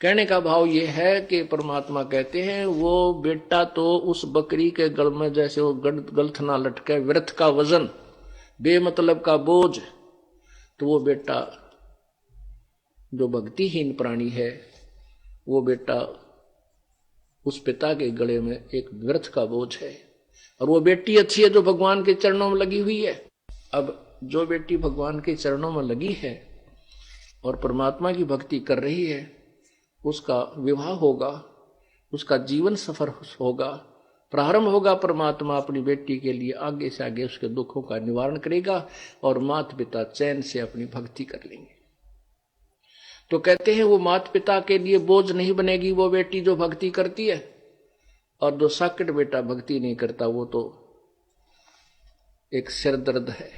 कहने का भाव ये है कि परमात्मा कहते हैं वो बेटा तो उस बकरी के गल में जैसे वो गलथना लटके, व्यर्थ का वजन, बेमतलब का बोझ, तो वो बेटा जो भक्तिहीन प्राणी है वो बेटा उस पिता के गले में एक व्यर्थ का बोझ है। और वो बेटी अच्छी है जो भगवान के चरणों में लगी हुई है। अब जो बेटी भगवान के चरणों में लगी है और परमात्मा की भक्ति कर रही है, उसका विवाह होगा, उसका जीवन सफर होगा, प्रारंभ होगा। परमात्मा अपनी बेटी के लिए आगे से आगे उसके दुखों का निवारण करेगा और माता पिता चैन से अपनी भक्ति कर लेंगे। तो कहते हैं वो माता पिता के लिए बोझ नहीं बनेगी वो बेटी जो भक्ति करती है, और जो साकट बेटा भक्ति नहीं करता वो तो एक सिर दर्द है,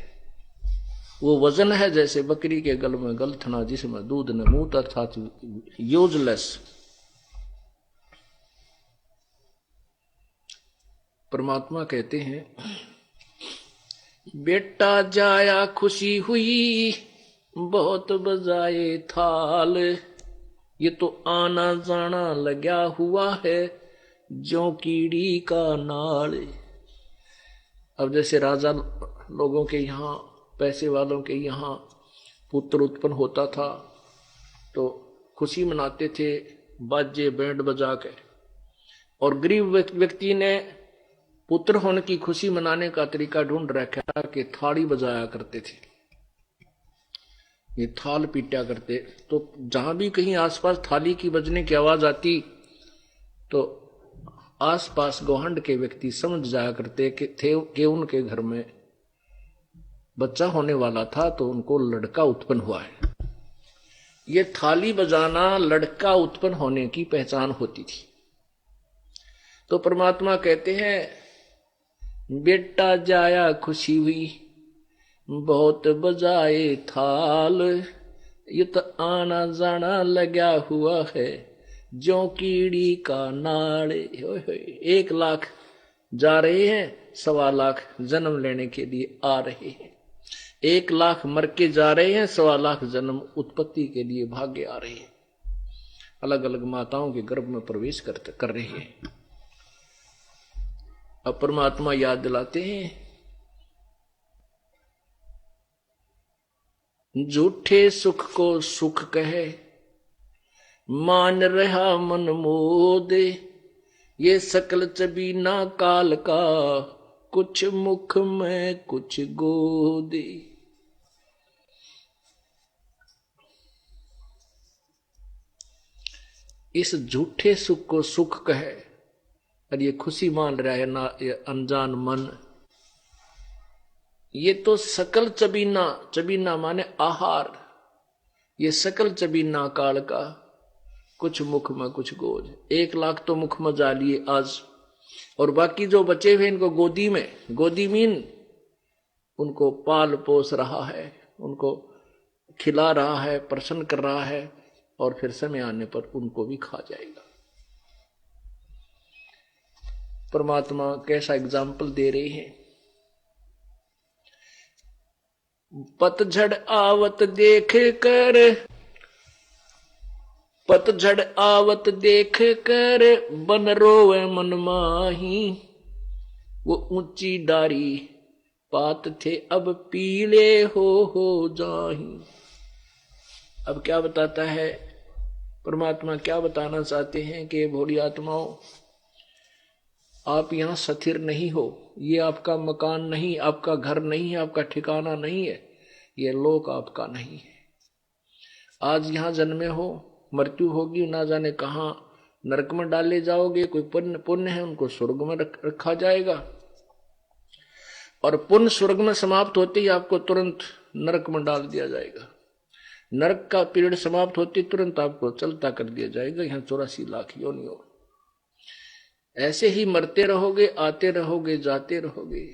वो वजन है जैसे बकरी के गल में गलथना जिसमें दूध न मूत, अर्थात यूजलेस। परमात्मा कहते हैं बेटा जाया खुशी हुई बहुत बजाए थाल, ये तो आना जाना लगा हुआ है जो कीड़ी का नाल। अब जैसे राजा लोगों के यहाँ, पैसे वालों के यहाँ पुत्र उत्पन्न होता था तो खुशी मनाते थे बाजे बैंड बजा के, और गरीब व्यक्ति ने पुत्र होने की खुशी मनाने का तरीका ढूंढ रखा कि थाली बजाया करते थे, ये थाल पीटा करते। तो जहां भी कहीं आसपास थाली की बजने की आवाज आती तो आसपास गोहंड के व्यक्ति समझ जाया करते कि उनके घर में बच्चा होने वाला था, तो उनको लड़का उत्पन्न हुआ है। ये थाली बजाना लड़का उत्पन्न होने की पहचान होती थी। तो परमात्मा कहते हैं बेटा जाया खुशी हुई बहुत बजाए थाल, ये तो आना जाना लगा हुआ है जो कीड़ी का नाड़े। 1 लाख जा रहे हैं, 1.25 लाख जन्म लेने के लिए आ रहे हैं, 1 लाख मर के जा रहे हैं, 1.25 लाख जन्म उत्पत्ति के लिए भागे आ रहे हैं, अलग अलग माताओं के गर्भ में प्रवेश कर रहे हैं। अब परमात्मा याद दिलाते हैं झूठे सुख को सुख कहे मान रहा मन मोदे, ये सकल चबीना काल का कुछ मुख में कुछ गोदे। इस झूठे सुख को सुख कहे और ये खुशी मान रहा है ना ये अनजान मन, ये तो सकल चबीना, चबीना माने आहार, ये सकल चबीना काल का कुछ मुख में कुछ गोद। 1 लाख तो मुख में जा लिए आज, और बाकी जो बचे हुए इनको गोदी में, गोदी मीन उनको पाल पोस रहा है, उनको खिला रहा है, प्रसन्न कर रहा है, और फिर समय आने पर उनको भी खा जाएगा। परमात्मा कैसा एग्जाम्पल दे रहे हैं। पतझड़ आवत देख कर पतझड़ आवत देख कर बन रोवे मन माही, वो ऊंची डारी पात थे अब पीले हो जाही। अब क्या बताता है परमात्मा, क्या बताना चाहते हैं कि भोली आत्माओं, आप यहां स्थिर नहीं हो, ये आपका मकान नहीं, आपका घर नहीं है, आपका ठिकाना नहीं है, ये लोक आपका नहीं है। आज यहां जन्मे हो, मृत्यु होगी, ना जाने कहां नरक में डाले जाओगे। कोई पुण्य है उनको स्वर्ग में रखा जाएगा, और पुण्य स्वर्ग में समाप्त होते ही आपको तुरंत नरक में डाल दिया जाएगा। नरक का पीरियड समाप्त होते तुरंत आपको चलता कर दिया जाएगा यहाँ 84 लाख योनियों। ऐसे ही मरते रहोगे, आते रहोगे, जाते रहोगे।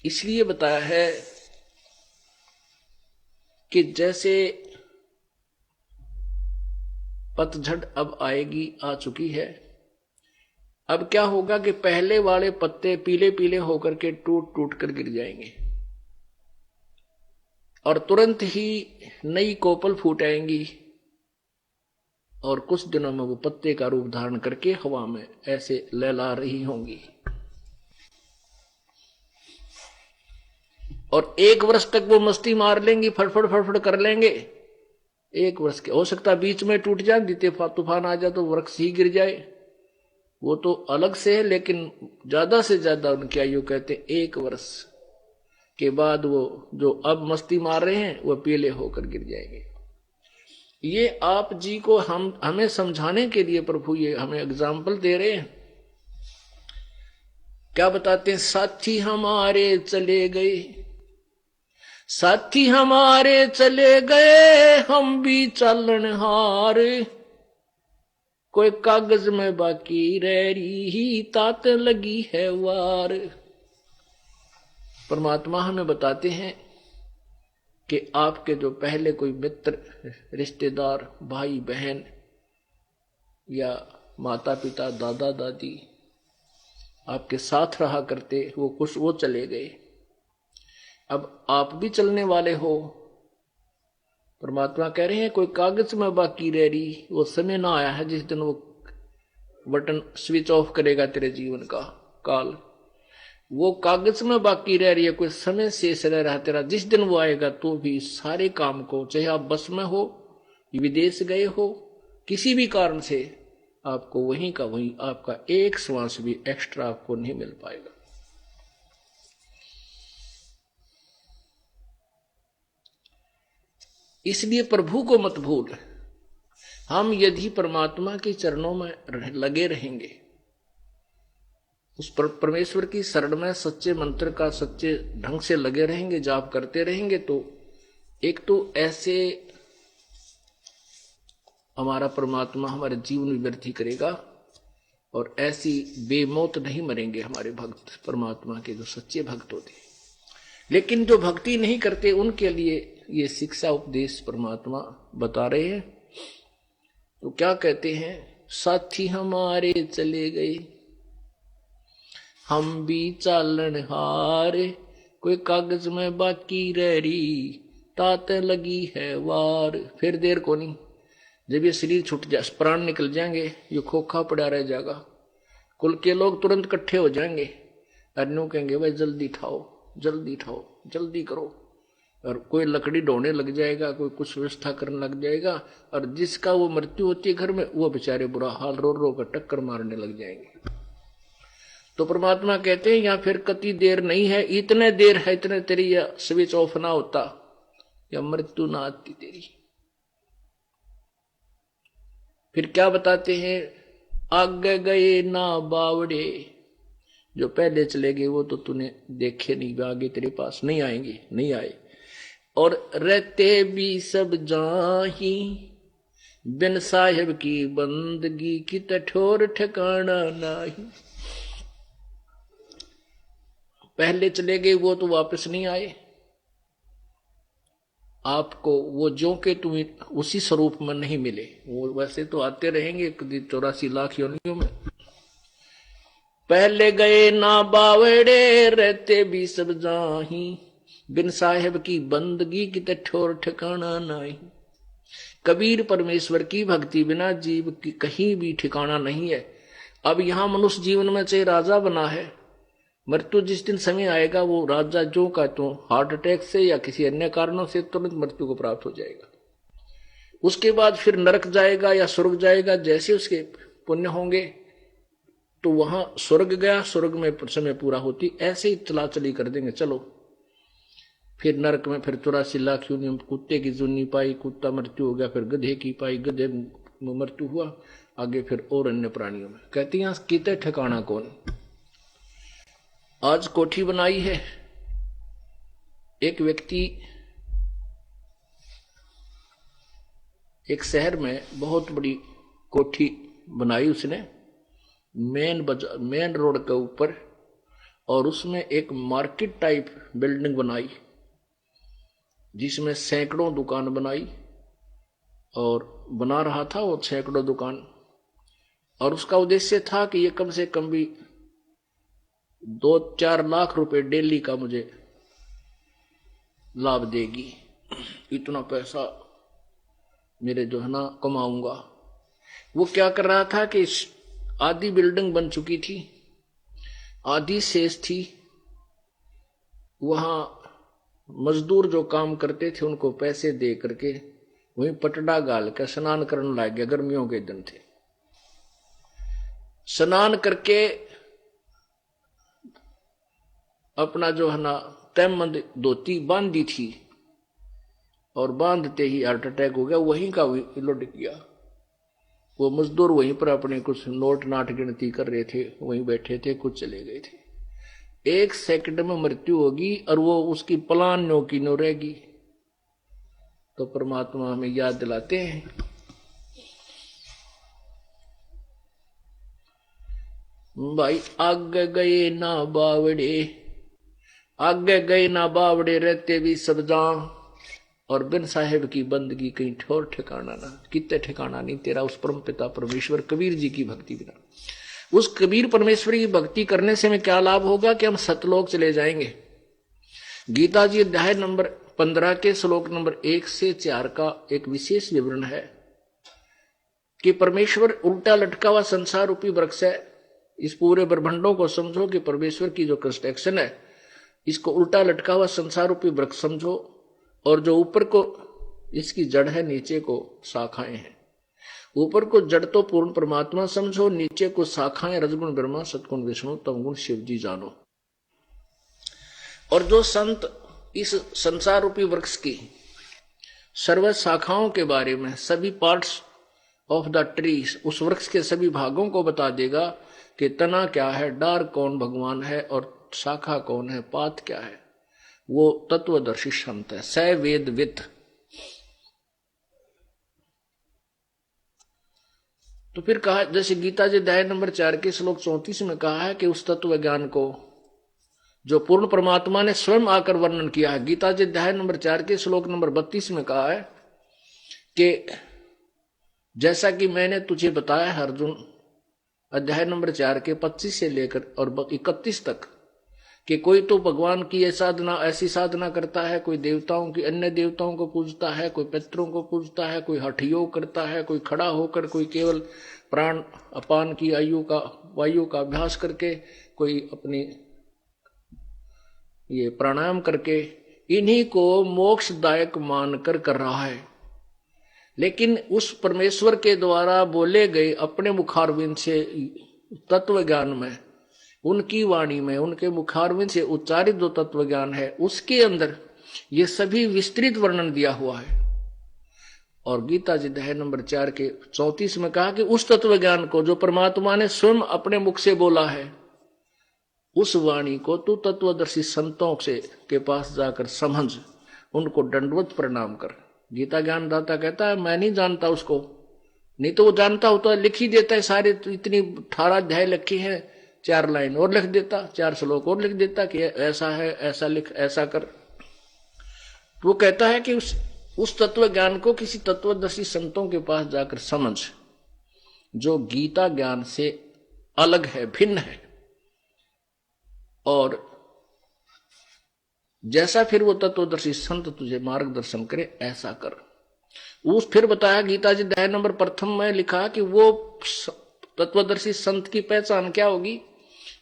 इसलिए बताया है कि जैसे पतझड़ अब आएगी, आ चुकी है। अब क्या होगा कि पहले वाले पत्ते पीले पीले होकर के टूट टूट कर गिर जाएंगे, और तुरंत ही नई कोपल फूट आएंगी, और कुछ दिनों में वो पत्ते का रूप धारण करके हवा में ऐसे लहला रही होंगी। और 1 वर्ष तक वो मस्ती मार लेंगी, फड़फड़ फड़फड़ कर लेंगे। 1 वर्ष के हो सकता बीच में टूट जाए, बीते तूफान आ जाए तो वृक्ष ही गिर जाए, वो तो अलग से है। लेकिन ज्यादा से ज्यादा उनकी आयु कहते 1 वर्ष के बाद वो जो अब मस्ती मार रहे हैं वो पीले होकर गिर जाएंगे। ये आप जी को हमें समझाने के लिए प्रभु ये हमें एग्जाम्पल दे रहे हैं। क्या बताते हैं, साथी हमारे चले गए, साथी हमारे चले गए, हम भी चलनहार, कोई कागज में बाकी रह रही, तात लगी है वार। परमात्मा हमें बताते हैं कि आपके जो पहले कोई मित्र, रिश्तेदार, भाई बहन या माता पिता, दादा दादी आपके साथ रहा करते, वो चले गए। अब आप भी चलने वाले हो। परमात्मा कह रहे हैं कोई कागज में बाकी रह रही, वो समय ना आया है जिस दिन वो बटन स्विच ऑफ करेगा तेरे जीवन का काल। वो कागज में बाकी रह रही है, कोई समय शेष रह रहा तेरा। जिस दिन वो आएगा तो भी सारे काम को, चाहे आप बस में हो, विदेश गए हो, किसी भी कारण से आपको वहीं का वहीं, आपका एक श्वास भी एक्स्ट्रा आपको नहीं मिल पाएगा। इसलिए प्रभु को मत भूल। हम यदि परमात्मा के चरणों में लगे रहेंगे, उस परमेश्वर की शरण में सच्चे मंत्र का सच्चे ढंग से लगे रहेंगे, जाप करते रहेंगे, तो एक तो ऐसे हमारा परमात्मा हमारे जीवन में वृद्धि करेगा, और ऐसी बेमौत नहीं मरेंगे हमारे भक्त, परमात्मा के जो सच्चे भक्त होते हैं। लेकिन जो भक्ति नहीं करते उनके लिए ये शिक्षा उपदेश परमात्मा बता रहे हैं। तो क्या कहते हैं, साथी हमारे चले गए, हम भी चालनहार, कोई कागज में बाकी रह रही, तात लगी है वार। फिर देर को नहीं, जब ये शरीर छूट जाए, प्राण निकल जाएंगे, ये खोखा पड़ा रह जाएगा, कुल के लोग तुरंत इकट्ठे हो जाएंगे, अन्यों कहेंगे भाई जल्दी ठाओ, जल्दी ठाओ, जल्दी करो। और कोई लकड़ी ढोने लग जाएगा, कोई कुछ व्यवस्था करने लग जाएगा, और जिसका वो मृत्यु होती है घर में, वो बेचारे बुरा हाल रो रो कर टक्कर मारने लग जाएंगे। तो परमात्मा कहते हैं यहाँ फिर कति देर नहीं है, इतने देर है, इतने तेरी या स्विच ऑफ ना होता या मृत्यु ना आती तेरी। फिर क्या बताते हैं, आगे गए ना बावड़े, जो पहले चले गए वो तो तूने देखे नहीं, आगे तेरे पास नहीं आएंगे, नहीं आए। और रहते भी सब जाही, बिन साहिब की बंदगी की ठोर ठिकाना नहीं। पहले चले गए वो तो वापस नहीं आए, आपको वो जो के तुम उसी स्वरूप में नहीं मिले, वो वैसे तो आते रहेंगे 84 लाख योनियों में। पहले गए ना बावड़े, रहते भी सब जाही, बिन साहेब की बंदगी की ठोर ठिकाना नहीं। कबीर परमेश्वर की भक्ति बिना जीव की कहीं भी ठिकाना नहीं है। अब यहां मनुष्य जीवन में चाहे राजा बना है, मृत्यु जिस दिन समय आएगा वो राजा जो का तो हार्ट अटैक से या किसी अन्य कारणों से तुरंत मृत्यु को प्राप्त हो जाएगा। उसके बाद फिर नरक जाएगा या स्वर्ग जाएगा, जैसे उसके पुण्य होंगे तो वहां स्वर्ग गया, स्वर्ग में समय पूरा होती, ऐसे ही चला चली कर देंगे। चलो फिर नरक में फिर 84 लाख यूनियम, कुत्ते की जुन्नी पाई, कुत्ता मृत्यु हो गया, फिर गधे की पाई, गधे में मृत्यु हुआ, आगे फिर और अन्य प्राणियों में। कहती हैं किते ठिकाना कौन। आज कोठी बनाई है एक व्यक्ति, एक शहर में बहुत बड़ी कोठी बनाई उसने मेन रोड के ऊपर, और उसमें एक मार्केट टाइप बिल्डिंग बनाई जिसमें सैकड़ों दुकान बनाई, और बना रहा था वो सैकड़ों दुकान, और उसका उद्देश्य था कि ये कम से कम भी 2-4 लाख रुपए डेली का मुझे लाभ देगी, इतना पैसा मेरे जो है ना कमाऊंगा। वो क्या कर रहा था कि आधी बिल्डिंग बन चुकी थी, आधी शेष थी, वहां मजदूर जो काम करते थे उनको पैसे दे करके वहीं पटड़ा गाल कर स्नान करने लग गया। गर्मियों के दिन थे, स्नान करके अपना जो है ना तैमंद धोती बांधी थी, और बांधते ही हार्ट अटैक हो गया, वहीं का लुट गया। वो मजदूर वहीं पर अपने कुछ नोट नाट गिनती कर रहे थे, वहीं बैठे थे, कुछ चले गए थे। 1 सेकंड में मृत्यु होगी और वो उसकी पलान नो की नो रहेगी। तो परमात्मा हमें याद दिलाते हैं, भाई आगे गए ना बावड़े, आगे गए ना बावड़े, रहते भी सब जान, और बिन साहेब की बंदगी कहीं ठोर ठिकाना ना, कितने ठिकाना नहीं तेरा उस परम पिता परमेश्वर कबीर जी की भक्ति बिना। उस कबीर परमेश्वर की भक्ति करने से हमें क्या लाभ होगा कि हम सतलोक चले जाएंगे। गीता जी अध्याय नंबर 15 के श्लोक नंबर 1 से 4 का एक विशेष विवरण है कि परमेश्वर उल्टा लटका हुआ संसार रूपी वृक्ष है। इस पूरे ब्रह्मांडों को समझो कि परमेश्वर की जो कंस्ट्रक्शन है, इसको उल्टा लटका हुआ संसार रूपी वृक्ष समझो, और जो ऊपर को इसकी जड़ है, नीचे को शाखाएं हैं। ऊपर को जड़ तो पूर्ण परमात्मा समझो, नीचे को शाखाएं रजगुण ब्रह्मा, सतगुण विष्णु, तमगुण शिव जी जानो। और जो संत इस संसार रूपी वृक्ष की सर्व शाखाओं के बारे में, सभी पार्ट्स ऑफ द ट्रीज, उस वृक्ष के सभी भागों को बता देगा कि तना क्या है, डार कौन भगवान है, और शाखा कौन है, पात क्या है, वो तत्वदर्शी संत है, स वेद विद। तो फिर कहा, जैसे गीता जी अध्याय नंबर 4 के श्लोक 34 में कहा है कि उस तत्व ज्ञान को जो पूर्ण परमात्मा ने स्वयं आकर वर्णन किया है। गीता जी अध्याय नंबर 4 के श्लोक नंबर 32 में कहा है कि जैसा कि मैंने तुझे बताया है अर्जुन, अध्याय नंबर 4 के 25 से लेकर और 31 तक, कि कोई तो भगवान की ऐसी साधना करता है, कोई देवताओं की, अन्य देवताओं को पूजता है, कोई पितरों को पूजता है, कोई हठ योग करता है, कोई खड़ा होकर, कोई केवल प्राण अपान की वायु का अभ्यास करके, कोई अपनी ये प्राणायाम करके, इन्हीं को मोक्षदायक मानकर कर रहा है। लेकिन उस परमेश्वर के द्वारा बोले गए अपने मुखारविंद से तत्व ज्ञान में, उनकी वाणी में, उनके मुखारविंद से उच्चारित जो तत्व ज्ञान है, उसके अंदर ये सभी विस्तृत वर्णन दिया हुआ है। और गीता जी अध्याय नंबर 4 के 34 में कहा कि उस तत्व ज्ञान को जो परमात्मा ने स्वयं अपने मुख से बोला है, उस वाणी को तू तत्वदर्शी संतों से के पास जाकर समझ, उनको दंडवत प्रणाम कर। गीता ज्ञान दाता कहता है मैं नहीं जानता उसको, नहीं तो वो जानता होता लिख ही देता है सारे, तो इतनी 18 अध्याय लिखी है, 4 लाइन और लिख देता, 4 श्लोक और लिख देता कि ऐसा है, ऐसा लिख, ऐसा कर। तो वो कहता है कि उस तत्व ज्ञान को किसी तत्वदर्शी संतों के पास जाकर समझ, जो गीता ज्ञान से अलग है, भिन्न है, और जैसा फिर वो तत्वदर्शी संत तुझे मार्गदर्शन करे ऐसा कर। उस फिर बताया गीता जी अध्याय नंबर प्रथम में लिखा कि वो तत्वदर्शी संत की पहचान क्या होगी,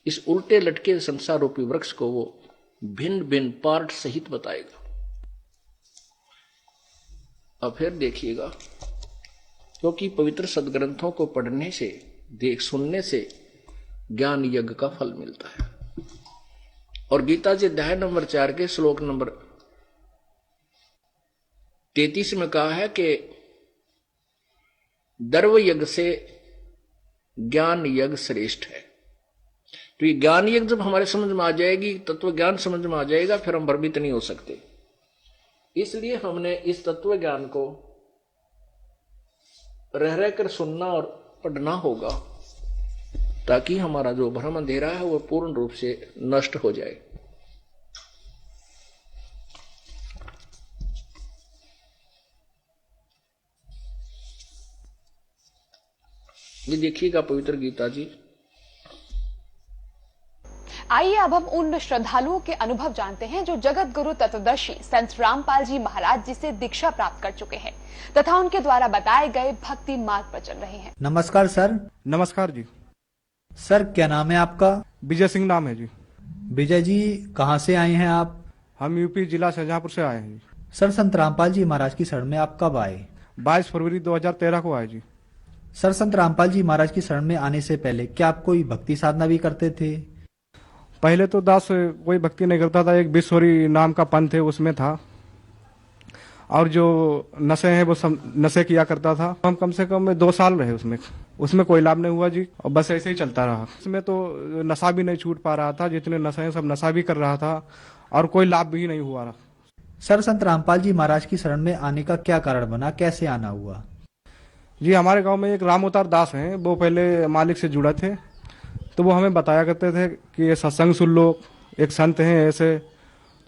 इस उल्टे लटके संसार रूपी वृक्ष को वो भिन्न भिन्न पार्ट सहित बताएगा। अब फिर देखिएगा, क्योंकि पवित्र सदग्रंथों को पढ़ने से, देख सुनने से ज्ञान यज्ञ का फल मिलता है। और गीता जी अध्याय नंबर 4 के श्लोक नंबर 33 में कहा है कि दर्व यज्ञ से ज्ञान यज्ञ श्रेष्ठ है। तो ये ज्ञान यज्ञ जब हमारे समझ में आ जाएगी, तत्व ज्ञान समझ में आ जाएगा, फिर हम भ्रमित नहीं हो सकते। इसलिए हमने इस तत्व ज्ञान को रह रहकर सुनना और पढ़ना होगा, ताकि हमारा जो भ्रम अंधेरा है वह पूर्ण रूप से नष्ट हो जाए। ये देखिएगा पवित्र गीता जी। आइए अब हम उन श्रद्धालुओं के अनुभव जानते हैं जो जगत गुरु तत्वदर्शी संत रामपाल जी महाराज जी से दीक्षा प्राप्त कर चुके हैं तथा उनके द्वारा बताए गए भक्ति मार्ग पर चल रहे हैं। नमस्कार सर। नमस्कार जी। सर क्या नाम है आपका? विजय सिंह नाम है जी। विजय जी कहाँ से आए हैं आप? हम यूपी जिला शाहजहांपुर से आए हैं जी। सर संत रामपाल जी महाराज की शरण में आप कब आए? 22 फरवरी 2013 को आए जी। सर संत रामपाल जी महाराज की शरण में आने से पहले क्या आप कोई भक्ति साधना भी करते थे? पहले तो दास कोई भक्ति नहीं करता था, एक विश्वरी नाम का पंथ है उसमें था, और जो नशे हैं वो सब नशे किया करता था। हम कम से कम 2 साल रहे उसमें कोई लाभ नहीं हुआ जी, और बस ऐसे ही चलता रहा। उसमें तो नशा भी नहीं छूट पा रहा था, जितने नशे हैं सब नशा भी कर रहा था और कोई लाभ भी नहीं हुआ रहा। सर संत रामपाल जी महाराज की शरण में आने का क्या कारण बना, कैसे आना हुआ? जी हमारे गांव में एक राम अवतार दास हैं, वो पहले मालिक से जुड़े थे, तो वो हमें बताया करते थे कि ये सत्संग सुन लो, एक संत हैं ऐसे।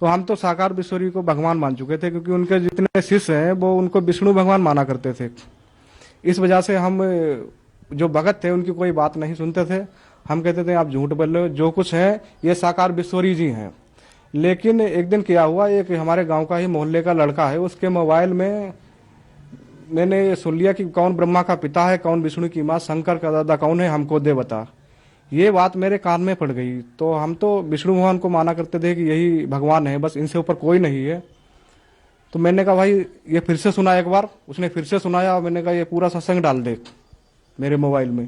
तो हम तो साकार विश्वरी को भगवान मान चुके थे, क्योंकि उनके जितने शिष्य हैं वो उनको विष्णु भगवान माना करते थे। इस वजह से हम जो भगत थे उनकी कोई बात नहीं सुनते थे। हम कहते थे आप झूठ बोल रहे हो, जो कुछ है ये साकार विश्वरी जी हैं। लेकिन एक दिन क्या हुआ, एक हमारे गाँव का ही मोहल्ले का लड़का है, उसके मोबाइल में मैंने ये सुन लिया कि कौन ब्रह्मा का पिता है, कौन विष्णु की माँ, शंकर का दादा कौन है, हमको दे बता। ये बात मेरे कान में पड़ गई। तो हम तो विष्णु भगवान को माना करते थे कि यही भगवान है, बस इनसे ऊपर कोई नहीं है। तो मैंने कहा भाई ये फिर से सुना एक बार। उसने फिर से सुनाया और मैंने कहा ये पूरा सत्संग डाल दे मेरे मोबाइल में,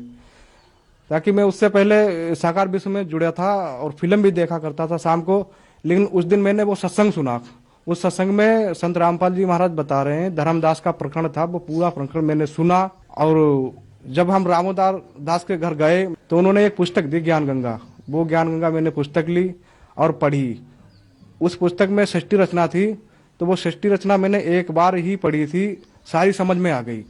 ताकि मैं उससे पहले साकार विश्व में जुड़ा था और फिल्म भी देखा करता था शाम को। लेकिन उस दिन मैंने वो सत्संग सुना। उस सत्संग में संत रामपाल जी महाराज बता रहे हैं, धर्मदास का प्रकरण था, वो पूरा प्रकरण मैंने सुना। और जब हम रामोदार दास के घर गए तो उन्होंने एक पुस्तक दी, ज्ञान गंगा। वो ज्ञान गंगा मैंने पुस्तक ली और पढ़ी। उस पुस्तक में 60 रचना थी, तो वो 60 रचना मैंने एक बार ही पढ़ी थी, सारी समझ में आ गई।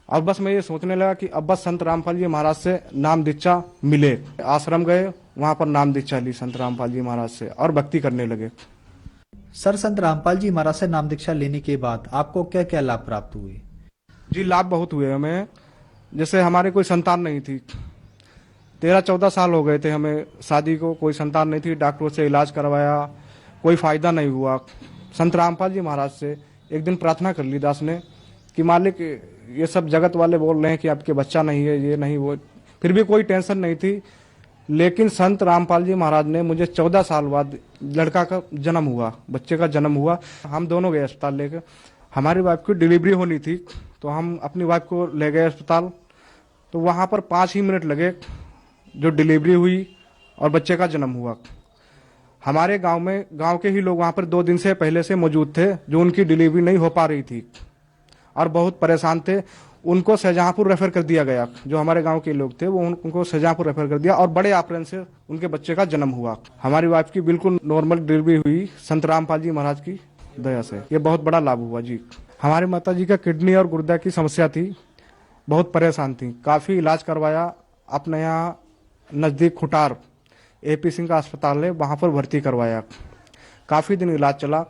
अब बस मैं ये सोचने लगा कि अब बस संत रामपाल जी महाराज से नाम दीक्षा मिले। आश्रम गए, वहां पर नाम दीक्षा ली संत रामपाल जी महाराज से और भक्ति करने लगे। सर संत रामपाल जी महाराज से नाम दीक्षा लेने के बाद आपको क्या क्या लाभ प्राप्त हुए? जी लाभ बहुत हुए हमें। जैसे हमारे कोई संतान नहीं थी, 13-14 साल हो गए थे हमें शादी को, कोई संतान नहीं थी। डॉक्टरों से इलाज करवाया, कोई फायदा नहीं हुआ। संत रामपाल जी महाराज से एक दिन प्रार्थना कर ली दास ने कि मालिक ये सब जगत वाले बोल रहे हैं कि आपके बच्चा नहीं है, ये नहीं वो, फिर भी कोई टेंशन नहीं थी। लेकिन संत रामपाल जी महाराज ने मुझे 14 साल बाद लड़का का जन्म हुआ, बच्चे का जन्म हुआ। हम दोनों गए अस्पताल लेकर। हमारी वाइफ की डिलीवरी होनी थी, तो हम अपनी वाइफ को ले गए अस्पताल। तो वहां पर 5 ही मिनट लगे, जो डिलीवरी हुई और बच्चे का जन्म हुआ। हमारे गांव के ही लोग वहां पर 2 दिन से पहले से मौजूद थे, जो उनकी डिलीवरी नहीं हो पा रही थी और बहुत परेशान थे। उनको शाहजहांपुर रेफर कर दिया गया। जो हमारे गांव के लोग थे वो उनको शाहजहांपुर रेफर कर दिया और बड़े ऑपरेशन से उनके बच्चे का जन्म हुआ। हमारी वाइफ की बिल्कुल नॉर्मल डिलीवरी हुई संत रामपाल जी महाराज की दया से। ये बहुत बड़ा लाभ हुआ जी। हमारी माता जी का किडनी और गुर्दा की समस्या थी, बहुत परेशान थी। काफी इलाज करवाया। अपने यहाँ नजदीक खुटार AP सिंह का अस्पताल है, वहां पर भर्ती करवाया। काफी दिन इलाज चला,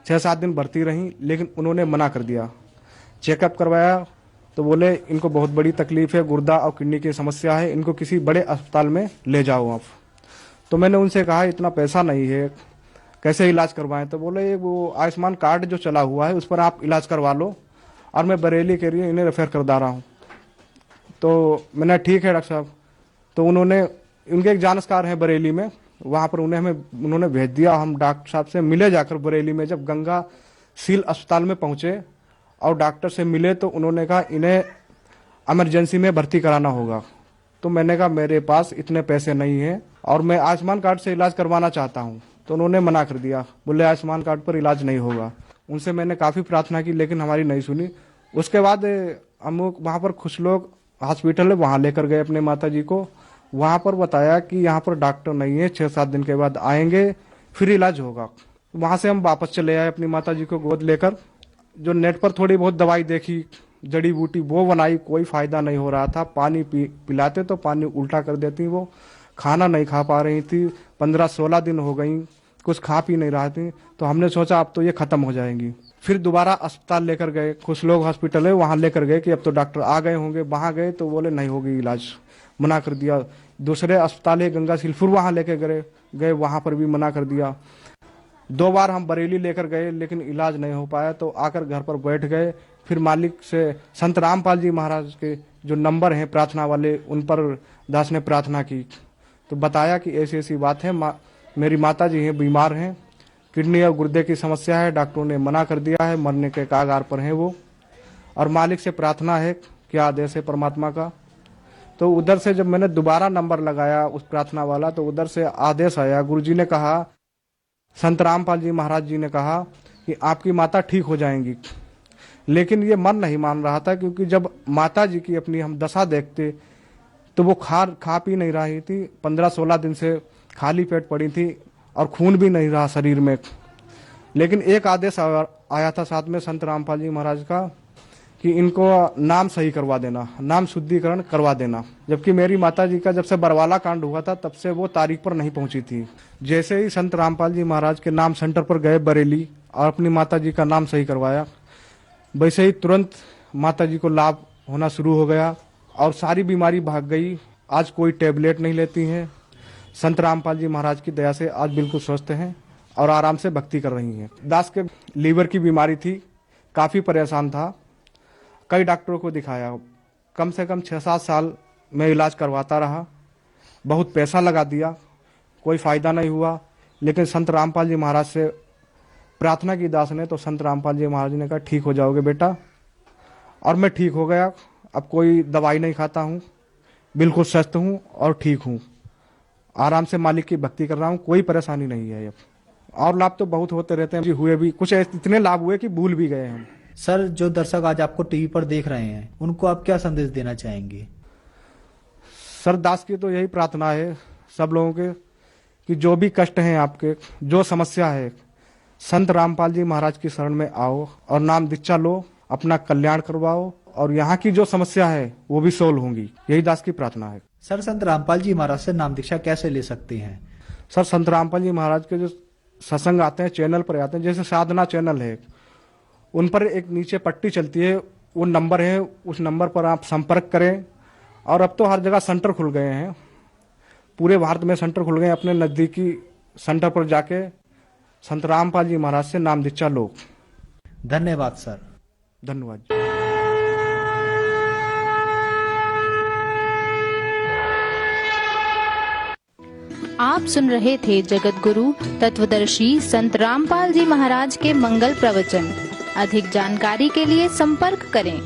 6-7 दिन भर्ती रही, लेकिन उन्होंने मना कर दिया। चेकअप करवाया तो बोले इनको बहुत बड़ी तकलीफ है, गुर्दा और किडनी की समस्या है, इनको किसी बड़े अस्पताल में ले जाओ आप। तो मैंने उनसे कहा इतना पैसा नहीं है, कैसे इलाज करवाएं? तो बोले वो आयुष्मान कार्ड जो चला हुआ है उस पर आप इलाज करवा लो और मैं बरेली के लिए इन्हें रेफर कर दा रहा हूँ। तो मैंने ठीक है डॉक्टर साहब, तो उन्होंने उनके एक जानकार हैं बरेली में, वहाँ पर उन्होंने भेज दिया। हम डॉक्टर साहब से मिले जाकर बरेली में, जब गंगा सील अस्पताल में पहुँचे और डॉक्टर से मिले तो उन्होंने कहा इन्हें इमरजेंसी में भर्ती कराना होगा। तो मैंने कहा मेरे पास इतने पैसे नहीं हैं और मैं आयुष्मान कार्ड से इलाज करवाना चाहता हूँ। तो उन्होंने मना कर दिया, बोले आयुष्मान कार्ड पर इलाज नहीं होगा। उनसे मैंने काफ़ी प्रार्थना की लेकिन हमारी नहीं सुनी। उसके बाद हम वहाँ पर कुछ लोग हॉस्पिटल है वहाँ लेकर गए अपने माता जी को। वहाँ पर बताया कि यहाँ पर डॉक्टर नहीं है, 6-7 दिन के बाद आएंगे फिर इलाज होगा। वहाँ से हम वापस चले आए अपनी माता जी को गोद लेकर। जो नेट पर थोड़ी बहुत दवाई देखी, जड़ी बूटी वो बनाई, कोई फायदा नहीं हो रहा था। पानी पिलाते तो पानी उल्टा कर देती, वो खाना नहीं खा पा रही थी। 15-16 दिन हो गई, कुछ खा पी नहीं रहा थी। तो हमने सोचा अब तो ये खत्म हो जाएंगी। फिर दोबारा अस्पताल लेकर गए, कुछ लोग हॉस्पिटल है वहाँ लेकर गए कि अब तो डॉक्टर आ गए होंगे। वहाँ गए तो बोले नहीं होगी इलाज, मना कर दिया। दूसरे अस्पताल है गंगा सिलपुर, वहाँ लेकर गए, वहाँ पर भी मना कर दिया। 2 बार हम बरेली लेकर गए लेकिन इलाज नहीं हो पाया। तो आकर घर पर बैठ गए। फिर मालिक से संत रामपाल जी महाराज के जो नंबर हैं प्रार्थना वाले, उन पर दास ने प्रार्थना की तो बताया कि ऐसी ऐसी बात है, मेरी माता जी हैं, बीमार हैं, किडनी और गुर्दे की समस्या है, डॉक्टरों ने मना कर दिया है, मरने के कागार पर हैं वो, और मालिक से प्रार्थना है, क्या आदेश है परमात्मा का। तो उधर से जब मैंने दोबारा नंबर लगाया उस प्रार्थना वाला, तो उधर से आदेश आया, गुरुजी ने कहा, संत रामपाल जी महाराज जी ने कहा कि आपकी माता ठीक हो जाएंगी। लेकिन ये मन नहीं मान रहा था, क्योंकि जब माता जी की अपनी हम दशा देखते तो वो खा पी नहीं रही थी, 15-16 दिन से खाली पेट पड़ी थी और खून भी नहीं रहा शरीर में। लेकिन एक आदेश आया था साथ में संत रामपाल जी महाराज का कि इनको नाम सही करवा देना, नाम शुद्धिकरण करवा देना। जबकि मेरी माता जी का जब से बरवाला कांड हुआ था तब से वो तारीख पर नहीं पहुंची थी। जैसे ही संत रामपाल जी महाराज के नाम सेंटर पर गए बरेली और अपनी माता जी का नाम सही करवाया, वैसे ही तुरंत माता जी को लाभ होना शुरू हो गया और सारी बीमारी भाग गई। आज कोई टेबलेट नहीं लेती हैं। संत रामपाल जी महाराज की दया से आज बिल्कुल स्वस्थ हैं और आराम से भक्ति कर रही हैं। दास के लीवर की बीमारी थी, काफ़ी परेशान था, कई डॉक्टरों को दिखाया, कम से कम 6-7 साल में इलाज करवाता रहा, बहुत पैसा लगा दिया, कोई फ़ायदा नहीं हुआ। लेकिन संत रामपाल जी महाराज से प्रार्थना की दास ने, तो संत रामपाल जी महाराज ने कहा ठीक हो जाओगे बेटा, और मैं ठीक हो गया। अब कोई दवाई नहीं खाता हूँ, बिल्कुल स्वस्थ हूँ और ठीक हूँ, आराम से मालिक की भक्ति कर रहा हूँ, कोई परेशानी नहीं है अब। और लाभ तो बहुत होते रहते हैं, हुए भी कुछ इतने लाभ हुए कि भूल भी गए हम। सर, जो दर्शक आज आपको टीवी पर देख रहे हैं उनको आप क्या संदेश देना चाहेंगे? सर, दास की तो यही प्रार्थना है सब लोगों के कि जो भी कष्ट हैं आपके, जो समस्या है, संत रामपाल जी महाराज की शरण में आओ और नाम दीक्षा लो, अपना कल्याण करवाओ और यहाँ की जो समस्या है वो भी सोल्व होंगी। यही दास की प्रार्थना है। सर, संत रामपाल जी महाराज से नाम दीक्षा कैसे ले सकते हैं? सर, संत रामपाल जी महाराज के जो सत्संग आते हैं चैनल पर आते हैं, जैसे साधना चैनल है, उन पर एक नीचे पट्टी चलती है, वो नंबर है, उस नंबर पर आप संपर्क करें। और अब तो हर जगह सेंटर खुल गए हैं, पूरे भारत में सेंटर खुल गए हैं। अपने नज़दीकी सेंटर पर जाके संत रामपाल जी महाराज से नाम दीक्षा लो। धन्यवाद सर। धन्यवाद। आप सुन रहे थे जगत गुरु तत्वदर्शी संत रामपाल जी महाराज के मंगल प्रवचन। अधिक जानकारी के लिए संपर्क करें।